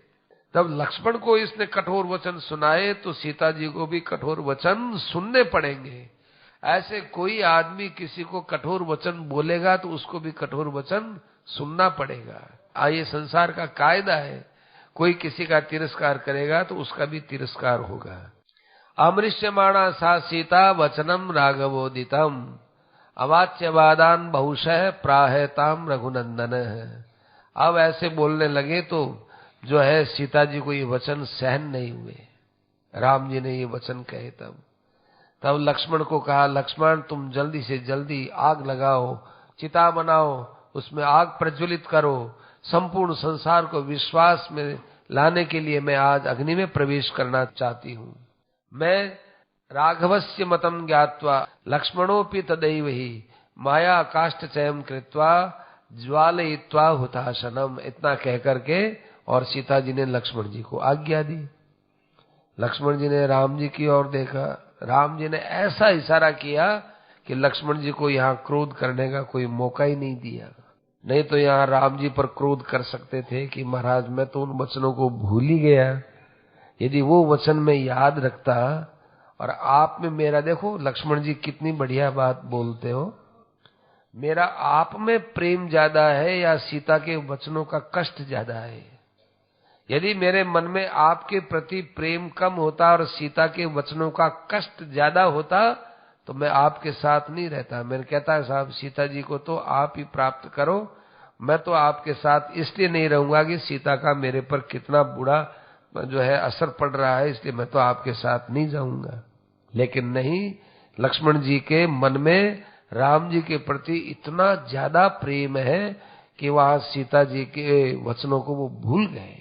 जब लक्ष्मण को इसने कठोर वचन सुनाए तो सीता जी को भी कठोर वचन सुनने पड़ेंगे। ऐसे कोई आदमी किसी को कठोर वचन बोलेगा तो उसको भी कठोर वचन सुनना पड़ेगा। ये संसार का कायदा है, कोई किसी का तिरस्कार करेगा तो उसका भी तिरस्कार होगा। अमृष्यमाणा सा सीता वचनम राघवोदितम, अवाच्यवादान बहुशः प्राहताम रघुनंदन। अब ऐसे बोलने लगे तो जो है सीता जी को ये वचन सहन नहीं हुए। राम जी ने ये वचन कहे तब लक्ष्मण को कहा, लक्ष्मण तुम जल्दी से जल्दी आग लगाओ, चिता बनाओ, उसमें आग प्रज्वलित करो। संपूर्ण संसार को विश्वास में लाने के लिए मैं आज अग्नि में प्रवेश करना चाहती हूँ। मैं राघवस्य मतम ज्ञात्वा लक्ष्मणोपि तदैव ही माया काष्ठ चयम कृत्वा ज्वालयित्वा हुताशनम, इतना कह करके और सीता जी ने लक्ष्मण जी को आज्ञा दी। लक्ष्मण जी ने राम जी की ओर देखा, राम जी ने ऐसा इशारा किया कि लक्ष्मण जी को यहाँ क्रोध करने का कोई मौका ही नहीं दिया। नहीं तो यहाँ राम जी पर क्रोध कर सकते थे कि महाराज मैं तो उन वचनों को भूल ही गया, यदि वो वचन मैं याद रखता। और आप में मेरा, देखो लक्ष्मण जी कितनी बढ़िया बात बोलते हो, मेरा आप में प्रेम ज्यादा है या सीता के वचनों का कष्ट ज्यादा है? यदि मेरे मन में आपके प्रति प्रेम कम होता और सीता के वचनों का कष्ट ज्यादा होता तो मैं आपके साथ नहीं रहता। मैंने कहता है साहब सीता जी को तो आप ही प्राप्त करो, मैं तो आपके साथ इसलिए नहीं रहूंगा कि सीता का मेरे पर कितना बुरा जो है असर पड़ रहा है, इसलिए मैं तो आपके साथ नहीं जाऊंगा। लेकिन नहीं, लक्ष्मण जी के मन में राम जी के प्रति इतना ज्यादा प्रेम है कि वहां सीता जी के वचनों को वो भूल गए।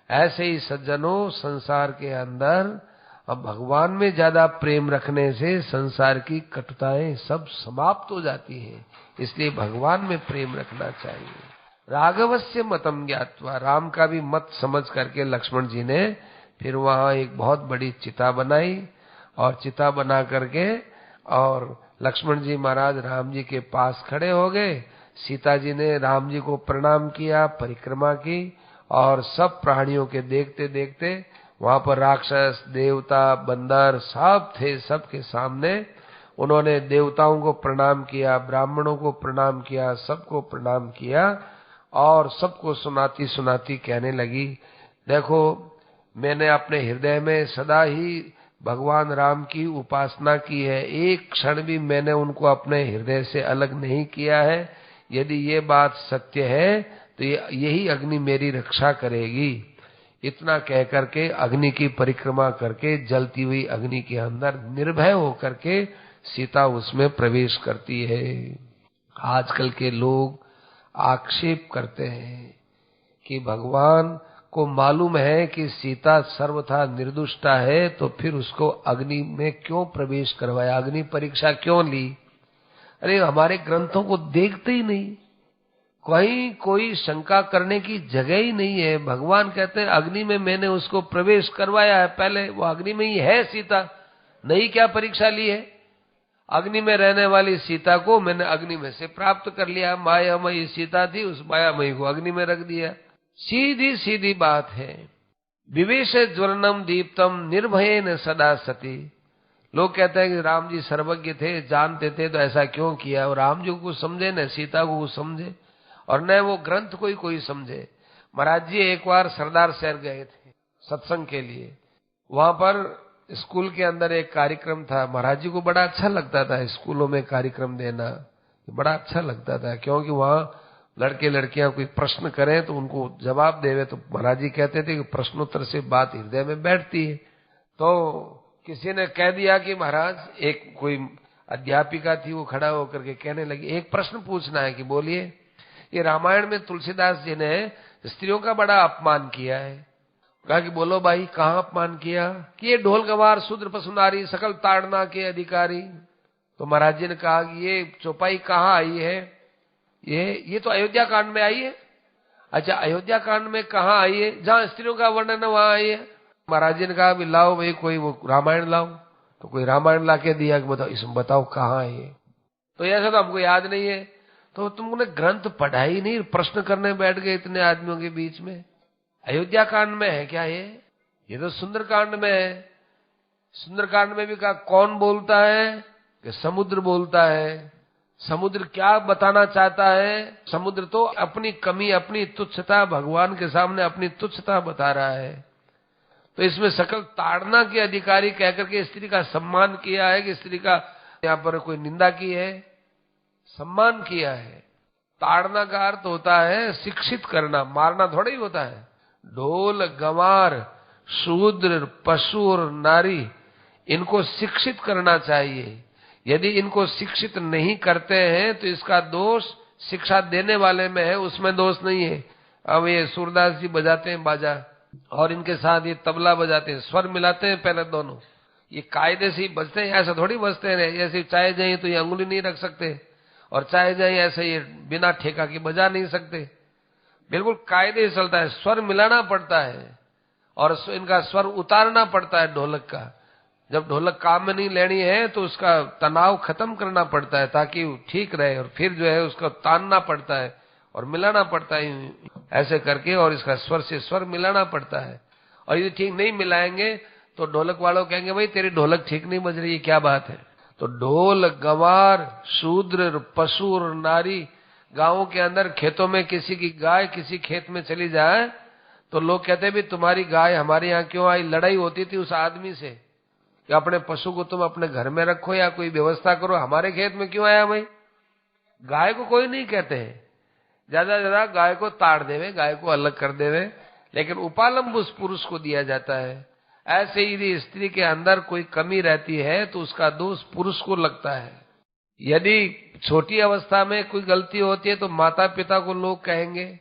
ऐसे ही सज्जनों, संसार के अंदर अब भगवान में ज्यादा प्रेम रखने से संसार की कटुताएं सब समाप्त हो जाती हैं, इसलिए भगवान में प्रेम रखना चाहिए। राघवस्य मतम ज्ञात्वा, राम का भी मत समझ करके लक्ष्मण जी ने फिर वहां एक बहुत बड़ी चिता बनाई और चिता बना करके और लक्ष्मण जी महाराज राम जी के पास खड़े हो गए। सीता जी ने राम जी को प्रणाम किया, परिक्रमा की और सब प्राणियों के देखते देखते वहां पर राक्षस, देवता, बंदर सब थे, सबके सामने उन्होंने देवताओं को प्रणाम किया, ब्राह्मणों को प्रणाम किया, सबको प्रणाम किया और सबको सुनाती सुनाती कहने लगी, देखो मैंने अपने हृदय में सदा ही भगवान राम की उपासना की है, एक क्षण भी मैंने उनको अपने हृदय से अलग नहीं किया है। यदि ये बात सत्य है तो यही अग्नि मेरी रक्षा करेगी। इतना कह करके अग्नि की परिक्रमा करके जलती हुई अग्नि के अंदर निर्भय होकर के सीता उसमें प्रवेश करती है। आजकल के लोग आक्षेप करते हैं कि भगवान को मालूम है कि सीता सर्वथा निर्दुष्टा है, तो फिर उसको अग्नि में क्यों प्रवेश करवाया, अग्नि परीक्षा क्यों ली? अरे हमारे ग्रंथों को देखते ही नहीं, कहीं कोई शंका करने की जगह ही नहीं है। भगवान कहते हैं अग्नि में मैंने उसको प्रवेश करवाया है, पहले वो अग्नि में ही है सीता, नहीं क्या परीक्षा ली है? अग्नि में रहने वाली सीता को मैंने अग्नि में से प्राप्त कर लिया। मायामयी सीता थी, उस मायामयी को अग्नि में रख दिया। सीधी सीधी बात है। विवेश ज्वलनम दीप्तम निर्भयेन सदा सती। लोग कहते हैं कि राम जी सर्वज्ञ थे, जानते थे, तो ऐसा क्यों किया? और राम जी को समझे, न सीता को समझे, और न वो ग्रंथ कोई समझे। महाराज जी एक बार सरदार शहर गए थे सत्संग के लिए। वहां पर स्कूल के अंदर एक कार्यक्रम था। महाराज जी को बड़ा अच्छा लगता था स्कूलों में कार्यक्रम देना, बड़ा अच्छा लगता था, क्योंकि वहां लड़के लड़कियां कोई प्रश्न करें तो उनको जवाब देवे। तो महाराज जी कहते थे कि प्रश्नोत्तर से बात हृदय में बैठती है। तो किसी ने कह दिया कि महाराज, एक कोई अध्यापिका थी, वो खड़ा होकर के कहने लगी, एक प्रश्न पूछना है। कि बोलिए। ये रामायण में तुलसीदास जी ने स्त्रियों का बड़ा अपमान किया है। कहा कि बोलो भाई, कहाँ अपमान किया? कि ये ढोल गवार शूद्र पशुनारी सकल ताड़ना के अधिकारी। तो महाराज जी ने कहा कि ये चौपाई कहाँ आई है? ये तो अयोध्या कांड में आई है। अच्छा, अयोध्या कांड में कहाँ आई है? जहाँ स्त्रियों का वर्णन है वहां आई है। महाराज जी ने कहा भी लाओ भाई कोई वो रामायण लाओ। तो कोई रामायण ला के दिया कि बताओ, इसमें बताओ कहाँ है ये? तो ऐसा तो हमको याद नहीं है। तो तुमने ग्रंथ पढ़ा ही नहीं, प्रश्न करने बैठ गए इतने आदमियों के बीच में। अयोध्या कांड में है क्या ये तो सुंदर कांड में है। सुंदर कांड में भी कहा कौन बोलता है? कि समुद्र बोलता है। समुद्र क्या बताना चाहता है? समुद्र तो अपनी कमी, अपनी तुच्छता, भगवान के सामने अपनी तुच्छता बता रहा है। तो इसमें सकल ताड़ना के अधिकारी कहकर के स्त्री का सम्मान किया है कि स्त्री का यहाँ पर कोई निंदा की है? सम्मान किया है। ताड़ना का अर्थ होता है शिक्षित करना, मारना थोड़ा ही होता है। ढोल गंवार शूद्र पशु और नारी, इनको शिक्षित करना चाहिए। यदि इनको शिक्षित नहीं करते हैं तो इसका दोष शिक्षा देने वाले में है, उसमें दोष नहीं है। अब ये सूरदास जी बजाते हैं बाजा और इनके साथ ये तबला बजाते हैं, स्वर मिलाते हैं पहले दोनों, ये कायदे से ही बजते हैं, ऐसा थोड़ी बजते हैं। ऐसे चाहे जाए तो ये अंगुली नहीं रख सकते। और चाहे जाए ऐसे ये बिना ठेका के बजा नहीं सकते, बिल्कुल कायदे से चलता है। स्वर मिलाना पड़ता है और इनका स्वर उतारना पड़ता है ढोलक का। जब ढोलक काम में नहीं लेनी है तो उसका तनाव खत्म करना पड़ता है ताकि ठीक रहे, और फिर जो है उसको तानना पड़ता है और मिलाना पड़ता है ऐसे करके, और इसका स्वर से स्वर मिलाना पड़ता है। और यदि ठीक नहीं मिलाएंगे तो ढोलक वालों कहेंगे भाई तेरी ढोलक ठीक नहीं बज रही है, क्या बात है। तो ढोल, गंवार, शूद्र, पशु और नारी, गांवों के अंदर खेतों में किसी की गाय किसी खेत में चली जाए तो लोग कहते हैं भी तुम्हारी गाय हमारे यहाँ क्यों आई। लड़ाई होती थी उस आदमी से कि अपने पशु को तुम अपने घर में रखो या कोई व्यवस्था करो, हमारे खेत में क्यों आया भाई। गाय को कोई नहीं कहते हैं, ज्यादा गाय को ताड़ देवे, गाय को अलग कर देवे, लेकिन उपालंब उस पुरुष को दिया जाता है। ऐसे यदि स्त्री के अंदर कोई कमी रहती है तो उसका दोष पुरुष को लगता है। यदि छोटी अवस्था में कोई गलती होती है तो माता पिता को लोग कहेंगे,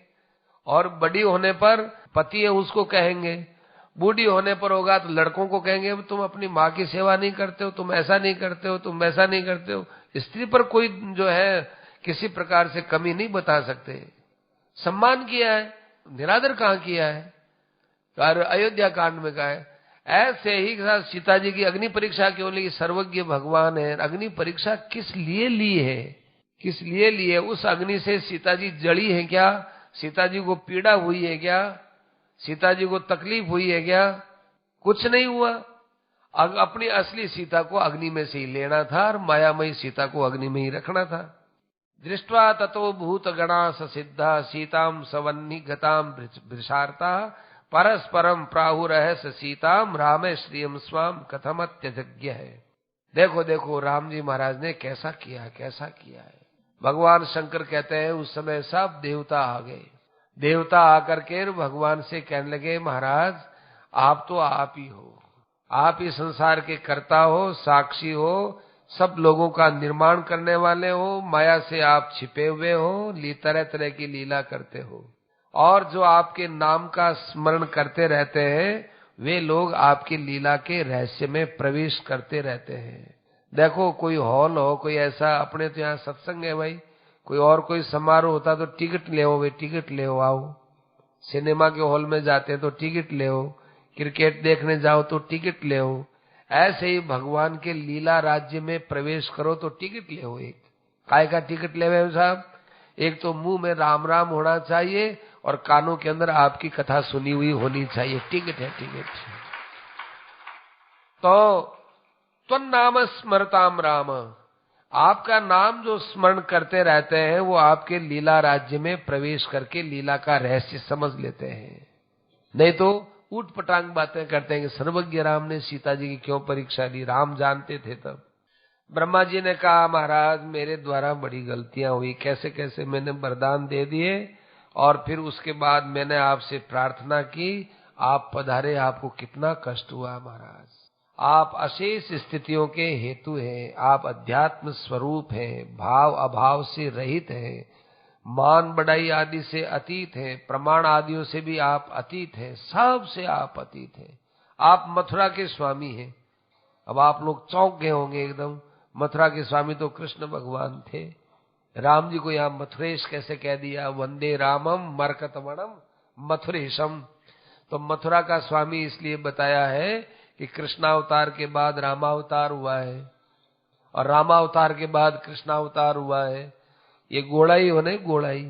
और बड़ी होने पर पति है उसको कहेंगे, बूढ़ी होने पर होगा तो लड़कों को कहेंगे तुम अपनी माँ की सेवा नहीं करते हो, तुम ऐसा नहीं करते हो, तुम वैसा नहीं करते हो। स्त्री पर कोई जो है किसी प्रकार से कमी नहीं बता सकते। सम्मान किया है, निरादर कहाँ किया है, अयोध्या कांड में कहा है। ऐसे ही सीता जी की अग्नि परीक्षा क्यों ली, सर्वज्ञ भगवान है। अग्नि परीक्षा किस लिए ली है, किस लिए ली है। उस अग्नि से सीता जी जली है क्या, सीता जी को पीड़ा हुई है क्या, सीता जी को तकलीफ हुई है क्या, कुछ नहीं हुआ। अपनी असली सीता को अग्नि में से ही लेना था और मायामयी सीता को अग्नि में ही रखना था। दृष्ट्वा ततो भूत गणा सिद्धा सीताम सवन्नी गताम भृषार्ता परस्परम प्राहुरहस सीताम राम श्रियम स्वाम कथमत्यजज्ञ है। देखो देखो राम जी महाराज ने कैसा किया, कैसा किया है। भगवान शंकर कहते हैं उस समय सब देवता आ गए। देवता आकर के भगवान से कहने लगे महाराज आप तो आप ही हो, आप ही संसार के कर्ता हो, साक्षी हो, सब लोगों का निर्माण करने वाले हो, माया से आप छिपे हुए हो, तरह तरह की लीला करते हो, और जो आपके नाम का स्मरण करते रहते हैं वे लोग आपकी लीला के रहस्य में प्रवेश करते रहते हैं। देखो कोई हॉल हो, कोई ऐसा, अपने तो यहाँ सत्संग है भाई, कोई और कोई समारोह होता तो टिकट ले आओ, वे टिकट ले आओ। सिनेमा के हॉल में जाते तो टिकट ले आओ, क्रिकेट देखने जाओ तो टिकट ले आओ। ऐसे ही भगवान के लीला राज्य में प्रवेश करो तो टिकट ले आओ। एक काय का टिकट ले आओ साहब, एक तो मुंह में राम राम होना चाहिए और कानों के अंदर आपकी कथा सुनी हुई होनी चाहिए। टिकट है, टिकट। तो त्वं नाम स्मरताम राम, आपका नाम जो स्मरण करते रहते हैं वो आपके लीला राज्य में प्रवेश करके लीला का रहस्य समझ लेते हैं। नहीं तो ऊट पटांग बातें करते हैं कि सर्वज्ञ राम ने सीता जी की क्यों परीक्षा ली, राम जानते थे तब। ब्रह्मा जी ने कहा महाराज मेरे द्वारा बड़ी गलतियां हुई, कैसे कैसे मैंने वरदान दे दिए और फिर उसके बाद मैंने आपसे प्रार्थना की, आप पधारे, आपको कितना कष्ट हुआ महाराज। आप अशेष स्थितियों के हेतु हैं, आप अध्यात्म स्वरूप हैं, भाव अभाव से रहित हैं, मान बढ़ाई आदि से अतीत हैं, प्रमाण आदियों से भी आप अतीत हैं, सब से आप अतीत हैं। आप मथुरा के स्वामी हैं। अब आप लोग चौंक गए होंगे एकदम, मथुरा के स्वामी तो कृष्ण भगवान थे, राम जी को यहाँ मथुरेश कैसे कह दिया। वंदे रामम मरकतमणम मथुरेशम। तो मथुरा का स्वामी इसलिए बताया है कि कृष्णावतार के बाद रामावतार हुआ है और रामावतार के बाद कृष्णावतार हुआ है। ये गोड़ाई होने गोड़ाई,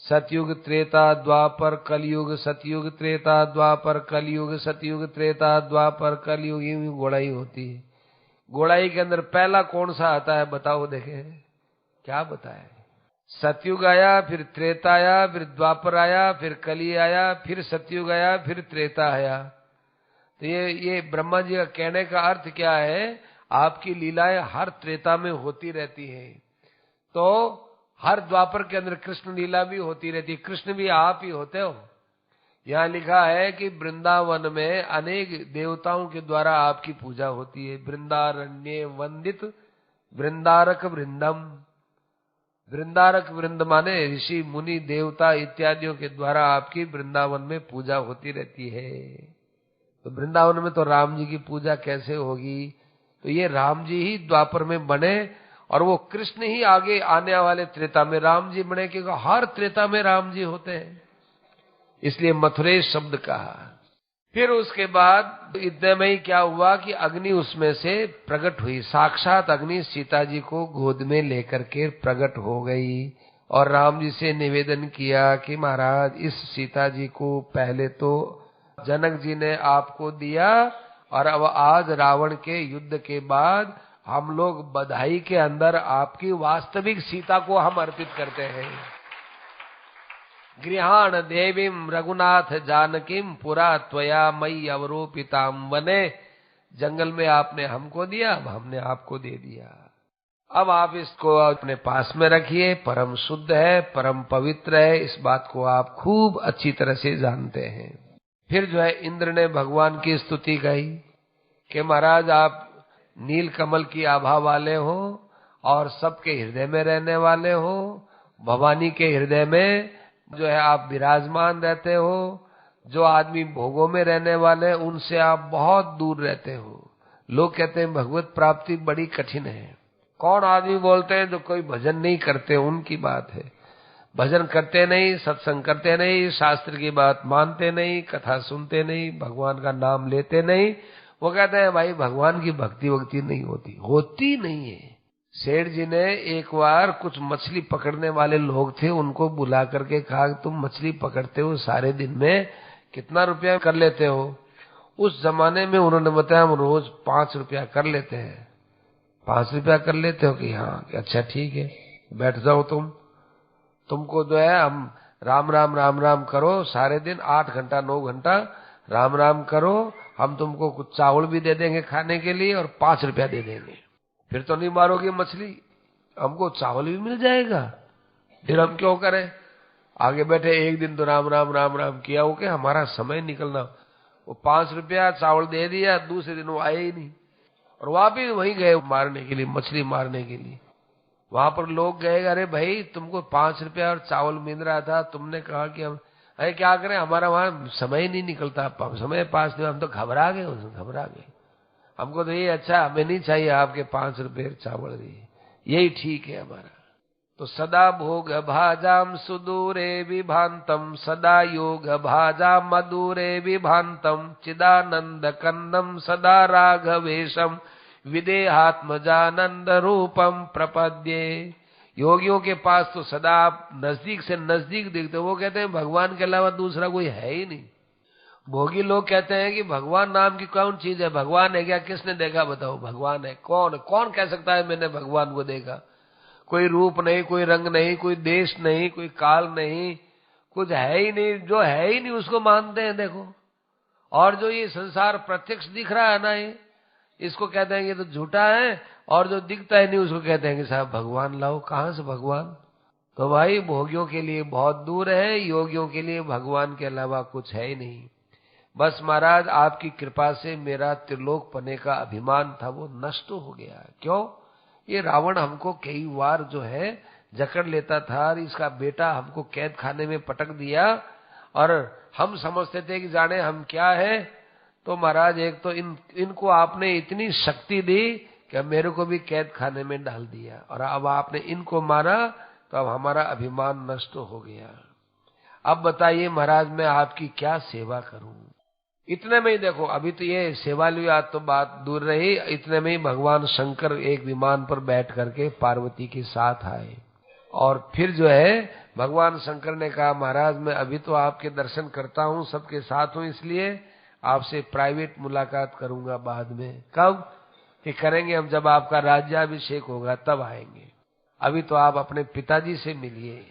सतयुग त्रेता द्वापर कलयुग, सतयुग त्रेता द्वापर कलयुग, सतयुग त्रेता द्वापर कलयुग, ये गोड़ाई होती है। गोड़ाई के अंदर पहला कौन सा आता है बताओ, देखे क्या बताया। सतयुग आया, फिर त्रेता आया, फिर द्वापर आया, फिर कली आया, फिर सतयुग आया, फिर त्रेता आया। तो ये ब्रह्मा जी का कहने का अर्थ क्या है, आपकी लीलाएं हर त्रेता में होती रहती हैं। तो हर द्वापर के अंदर कृष्ण लीला भी होती रहती है, कृष्ण भी आप ही होते हो। यहाँ लिखा है कि वृंदावन में अनेक देवताओं के द्वारा आपकी पूजा होती है। वृंदारण्य वंदित वृंदारक वृंदम, वृंदारक वृंद माने ऋषि मुनि देवता इत्यादियों के द्वारा आपकी वृंदावन में पूजा होती रहती है। तो वृंदावन में तो राम जी की पूजा कैसे होगी। तो ये राम जी ही द्वापर में बने और वो कृष्ण ही आगे आने वाले त्रेता में राम जी बने, क्योंकि हर त्रेता में राम जी होते हैं, इसलिए मथुरेश शब्द कहा। फिर उसके बाद इतने में ही क्या हुआ कि अग्नि उसमें से प्रकट हुई, साक्षात अग्नि सीता जी को गोद में लेकर के प्रकट हो गई और राम जी से निवेदन किया कि महाराज इस सीता जी को पहले तो जनक जी ने आपको दिया और अब आज रावण के युद्ध के बाद हम लोग बधाई के अंदर आपकी वास्तविक सीता को हम अर्पित करते हैं। गृहाण देवीम रघुनाथ जानकीम पुरा त्वया मई अवरोपिताम वने, जंगल में आपने हमको दिया, अब हमने आपको दे दिया, अब आप इसको अपने पास में रखिए, परम शुद्ध है, परम पवित्र है, इस बात को आप खूब अच्छी तरह से जानते हैं। फिर जो है इंद्र ने भगवान की स्तुति गाई कि महाराज आप नील कमल की आभा वाले हो और सबके हृदय में रहने वाले हो, भवानी के हृदय में जो है आप विराजमान रहते हो, जो आदमी भोगों में रहने वाले हैं उनसे आप बहुत दूर रहते हो। लोग कहते हैं भगवत प्राप्ति बड़ी कठिन है। कौन आदमी बोलते हैं जो कोई भजन नहीं करते, उनकी बात है। भजन करते नहीं, सत्संग करते नहीं, शास्त्र की बात मानते नहीं, कथा सुनते नहीं, भगवान का नाम लेते नहीं, वो कहते हैं भाई भगवान की भक्ति वक्ति नहीं होती, होती नहीं है। सेठ जी ने एक बार कुछ मछली पकड़ने वाले लोग थे, उनको बुला करके कहा तुम मछली पकड़ते हो सारे दिन में कितना रुपया कर लेते हो? उस जमाने में उन्होंने बताया हम रोज 5 रुपया कर लेते हैं। 5 रुपया कर लेते हो कि हाँ, कि अच्छा ठीक है बैठ जाओ तुमको जो है हम राम राम राम राम करो, सारे दिन 8 घंटा 9 घंटा राम राम करो, हम तुमको कुछ चावल भी दे देंगे खाने के लिए और 5 रुपया दे देंगे। फिर तो नहीं मारोगे मछली, हमको चावल भी मिल जाएगा, फिर हम क्यों करें? आगे बैठे एक दिन तो राम राम राम राम किया हो के हमारा समय निकलना। वो 5 रुपया चावल दे दिया, दूसरे दिन वो आए ही नहीं और वापिस वहीं गए मारने के लिए, मछली मारने के लिए। वहां पर लोग गए, अरे भाई तुमको 5 रुपया और चावल मिल रहा था, तुमने कहा कि हम अरे क्या करें, हमारा वहां समय नहीं निकलता, समय पास नहीं, हम तो घबरा गए। हमको तो ये अच्छा, हमें नहीं चाहिए आपके 5 रुपये चावल दिए, यही ठीक है हमारा। तो सदा भोग भाजाम सुदूरे विभांतम, सदा योग भाजा मधुरे विभांतम, चिदानंद कंदम सदा राघवेशम, विदेहात्मजानंद रूपम प्रपद्ये। योगियों के पास तो सदा आप नजदीक से नजदीक दिखते, वो कहते हैं भगवान के अलावा दूसरा कोई है ही नहीं। भोगी लोग कहते हैं कि भगवान नाम की कौन चीज है, भगवान है क्या, किसने देखा बताओ, भगवान है कौन कह सकता है मैंने भगवान को देखा? कोई रूप नहीं, कोई रंग नहीं, कोई देश नहीं, कोई काल नहीं, कुछ है ही नहीं, जो है ही नहीं उसको मानते हैं। देखो, और जो ये संसार प्रत्यक्ष दिख रहा है ना, ये इसको कहते हैं कि तो झूठा है, और जो दिखता है नहीं उसको कहते हैं कि साहब भगवान लाओ। कहां से भगवान? तो भाई भोगियों के लिए बहुत दूर है, योगियों के लिए भगवान के अलावा कुछ है ही नहीं। बस महाराज आपकी कृपा से मेरा त्रिलोक पने का अभिमान था वो नष्ट हो गया। क्यों? ये रावण हमको कई बार जो है जकड़ लेता था, और इसका बेटा हमको कैद खाने में पटक दिया, और हम समझते थे कि जाने हम क्या है। तो महाराज एक तो इनको आपने इतनी शक्ति दी कि मेरे को भी कैद खाने में डाल दिया, और अब आपने इनको मारा तो अब हमारा अभिमान नष्ट हो गया। अब बताइए महाराज मैं आपकी क्या सेवा करूं? इतने में ही देखो, अभी तो ये सेवालियात तो बात दूर रही, इतने में ही भगवान शंकर एक विमान पर बैठ करके पार्वती के साथ आए, और फिर जो है भगवान शंकर ने कहा महाराज मैं अभी तो आपके दर्शन करता हूँ, सबके साथ हूँ, इसलिए आपसे प्राइवेट मुलाकात करूंगा बाद में। कब कि करेंगे हम, जब आपका राज्याभिषेक होगा तब आएंगे। अभी तो आप अपने पिताजी से मिलिए।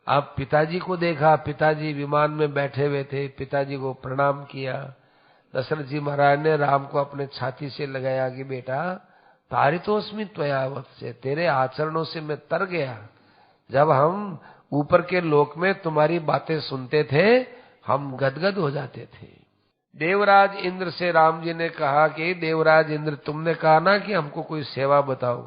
आप पिताजी को देखा, पिताजी विमान में बैठे हुए थे, पिताजी को प्रणाम किया। दशरथ जी महाराज ने राम को अपने छाती से लगाया कि बेटा तारितोस्मि त्वयावत से, तेरे आचरणों से मैं तर गया। जब हम ऊपर के लोक में तुम्हारी बातें सुनते थे हम गदगद हो जाते थे। देवराज इंद्र से राम जी ने कहा कि देवराज इंद्र तुमने कहा ना कि हमको कोई सेवा बताओ,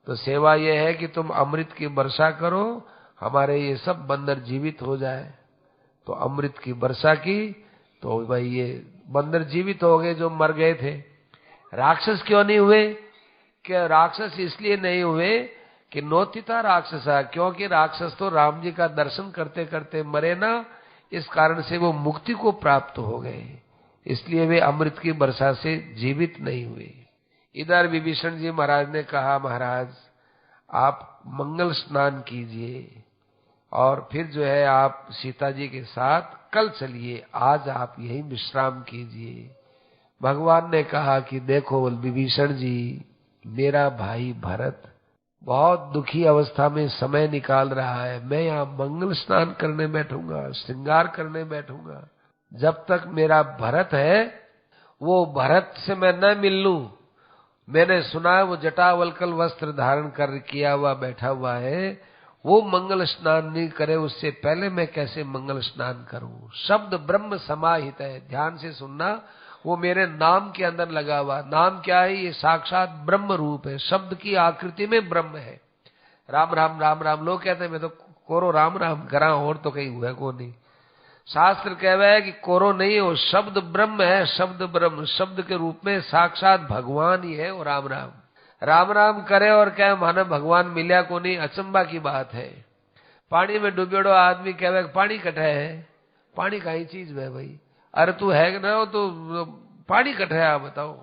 तो सेवा यह है कि तुम अमृत की वर्षा करो, हमारे ये सब बंदर जीवित हो जाए। तो अमृत की वर्षा की तो भाई ये बंदर जीवित हो गए जो मर गए थे। राक्षस क्यों नहीं हुए? कि राक्षस इसलिए नहीं हुए कि नोतिता राक्षसा, क्योंकि राक्षस तो राम जी का दर्शन करते करते मरे ना, इस कारण से वो मुक्ति को प्राप्त हो गए, इसलिए वे अमृत की वर्षा से जीवित नहीं हुए। इधर विभीषण जी महाराज ने कहा, महाराज आप मंगल स्नान कीजिए और फिर जो है आप सीता जी के साथ कल चलिए, आज आप यही विश्राम कीजिए। भगवान ने कहा कि देखो विभीषण जी, मेरा भाई भरत बहुत दुखी अवस्था में समय निकाल रहा है, मैं यहाँ मंगल स्नान करने बैठूंगा, श्रृंगार करने बैठूंगा, जब तक मेरा भरत है वो भरत से मैं न मिल लूं। मैंने सुना है वो जटावल्कल वस्त्र धारण कर किया हुआ बैठा हुआ है, वो मंगल स्नान नहीं करे उससे पहले मैं कैसे मंगल स्नान करूं। शब्द ब्रह्म समाहित है, ध्यान से सुनना, वो मेरे नाम के अंदर लगा हुआ। नाम क्या है? ये साक्षात ब्रह्म रूप है, शब्द की आकृति में ब्रह्म है। राम राम राम राम लोग कहते हैं मैं तो कोरो राम राम करा, और तो कहीं हुआ को नहीं। शास्त्र कह रहा है कि कोरो नहीं हो, शब्द ब्रह्म है, शब्द ब्रह्म, शब्द के रूप में साक्षात भगवान ही है। वो राम राम राम राम करे और क्या माने भगवान मिलिया को नहीं, अचंबा की बात है। पानी में डूबेड़ो आदमी कहे पानी कटे है, पानी का ही चीज है भाई, अरे तू है ना हो तो पानी कटे है, आप बताओ,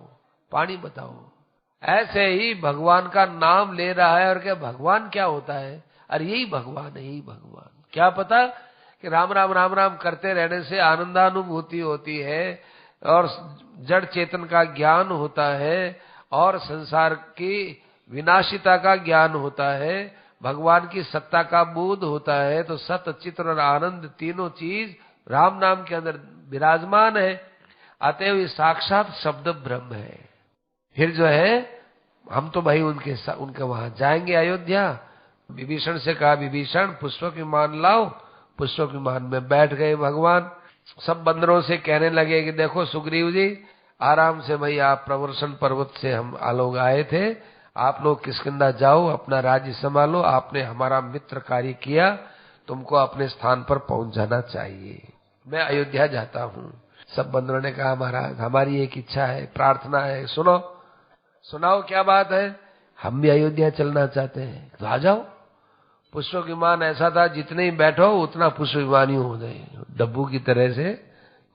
पानी बताओ। ऐसे ही भगवान का नाम ले रहा है और क्या भगवान क्या होता है? अरे यही भगवान है, यही भगवान। क्या पता कि राम राम राम राम करते रहने से आनंदानुभूति होती है और जड़ चेतन का ज्ञान होता है और संसार की विनाशिता का ज्ञान होता है, भगवान की सत्ता का बोध होता है। तो सत चित्र और आनंद तीनों चीज राम नाम के अंदर विराजमान है, अतएव ये साक्षात शब्द ब्रह्म है। फिर जो है हम तो भाई उनके वहां जाएंगे अयोध्या। विभीषण से कहा, विभीषण पुष्पक विमान लाओ। पुष्पक विमान में बैठ गए भगवान। सब बंदरों से कहने लगे कि देखो सुग्रीव जी, आराम से भाई, आप प्रवर्षण पर्वत से हम लोग आए थे, आप लोग किष्किंधा जाओ, अपना राज्य संभालो, आपने हमारा मित्र कार्य किया, तुमको अपने स्थान पर पहुंच जाना चाहिए, मैं अयोध्या जाता हूँ। सब बंदरों ने कहा, महाराज हमारी एक इच्छा है, प्रार्थना है, सुनो, सुनाओ क्या बात है? हम भी अयोध्या चलना चाहते हैं। तो आ जाओ। पुष्पक विमान ऐसा था, जितने ही बैठो उतना पुष्प विमान ही हो गए, डब्बू की तरह से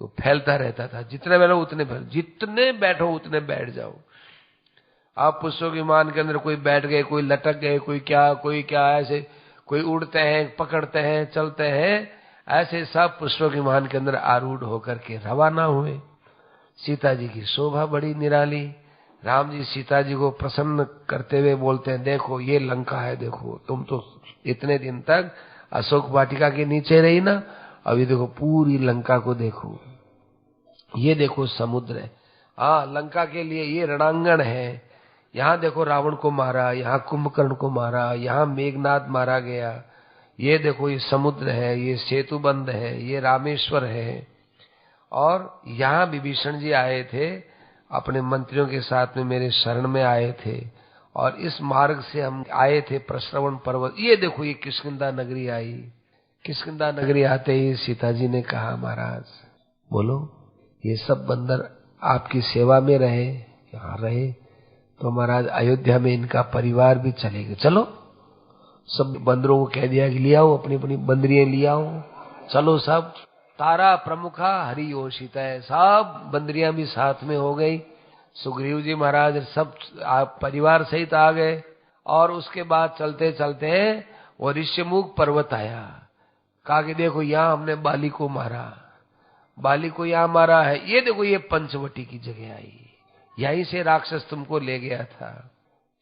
वो फैलता रहता था, जितने बैठो उतने जितने बैठो उतने बैठ जाओ। आप पुष्पक विमान के अंदर कोई बैठ गए, कोई लटक गए, कोई क्या, ऐसे कोई उड़ते हैं, पकड़ते हैं, चलते हैं, ऐसे सब पुष्पक विमान के अंदर आरूढ़ होकर के रवाना हुए। सीता जी की शोभा बड़ी निराली। राम जी सीता जी को प्रसन्न करते हुए बोलते हैं, देखो ये लंका है, देखो तुम तो इतने दिन तक अशोक वाटिका के नीचे रही ना, अभी देखो पूरी लंका को देखो, ये देखो समुद्र है, हाँ लंका के लिए ये रणांगण है, यहाँ देखो रावण को मारा, यहाँ कुंभकर्ण को मारा, यहाँ मेघनाद मारा गया, ये देखो ये समुद्र है, ये सेतु बंद है, ये रामेश्वर है। और यहाँ विभीषण जी आए थे, अपने मंत्रियों के साथ में मेरे शरण में आए थे, और इस मार्ग से हम आए थे प्रश्रवण पर्वत। ये देखो ये किष्किंधा नगरी आई। किष्किंधा नगरी आते ही सीता जी ने कहा, महाराज बोलो, ये सब बंदर आपकी सेवा में रहे, यहाँ रहे, तो महाराज अयोध्या में इनका परिवार भी चलेगा। चलो, सब बंदरों को कह दिया कि ले आओ, अपनी अपनी बंदरियां ले आओ, चलो सब। तारा प्रमुखा हरि ओषिता है, सब बंदरियां भी साथ में हो गई। सुग्रीव जी महाराज सब परिवार सहित आ गए। और उसके बाद चलते चलते वो ऋष्यमुख पर्वत आया। कहा कि देखो यहाँ हमने बाली को मारा, बाली को यहाँ मारा है, ये देखो ये पंचवटी की जगह आई, यहीं से राक्षस तुमको ले गया था।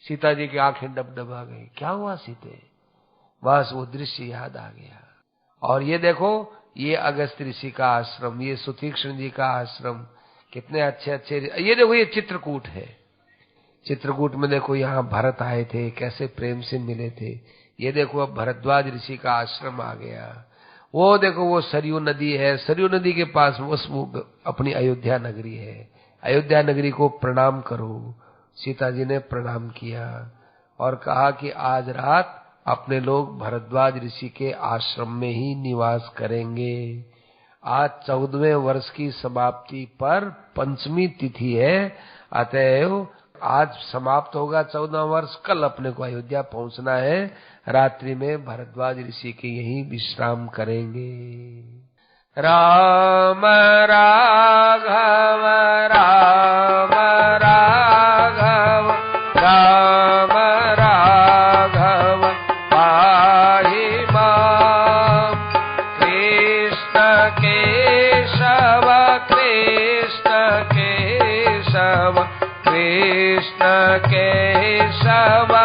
सीता जी की आंखें डबडबा गई, क्या हुआ सीते? बस वो दृश्य याद आ गया। और ये देखो ये अगस्त ऋषि का आश्रम, ये सुतीक्ष्ण जी का आश्रम, कितने अच्छे अच्छे। ये देखो ये चित्रकूट है, चित्रकूट में देखो यहाँ भरत आए थे, कैसे प्रेम से मिले थे। ये देखो अब भरद्वाज ऋषि का आश्रम आ गया। वो देखो वो सरयू नदी है, सरयू नदी के पास वो अपनी अयोध्या नगरी है। अयोध्या नगरी को प्रणाम करो। सीता जी ने प्रणाम किया और कहा कि आज रात अपने लोग भरद्वाज ऋषि के आश्रम में ही निवास करेंगे। आज 14वें वर्ष की समाप्ति पर पंचमी तिथि है, अतएव आज समाप्त होगा 14वां वर्ष, कल अपने को अयोध्या पहुंचना है। रात्रि में भरद्वाज ऋषि के यहीं विश्राम करेंगे। राम राघव राम राघव राम राघव पाहि मां। कृष्ण केशव कृष्ण केशव कृष्ण केशव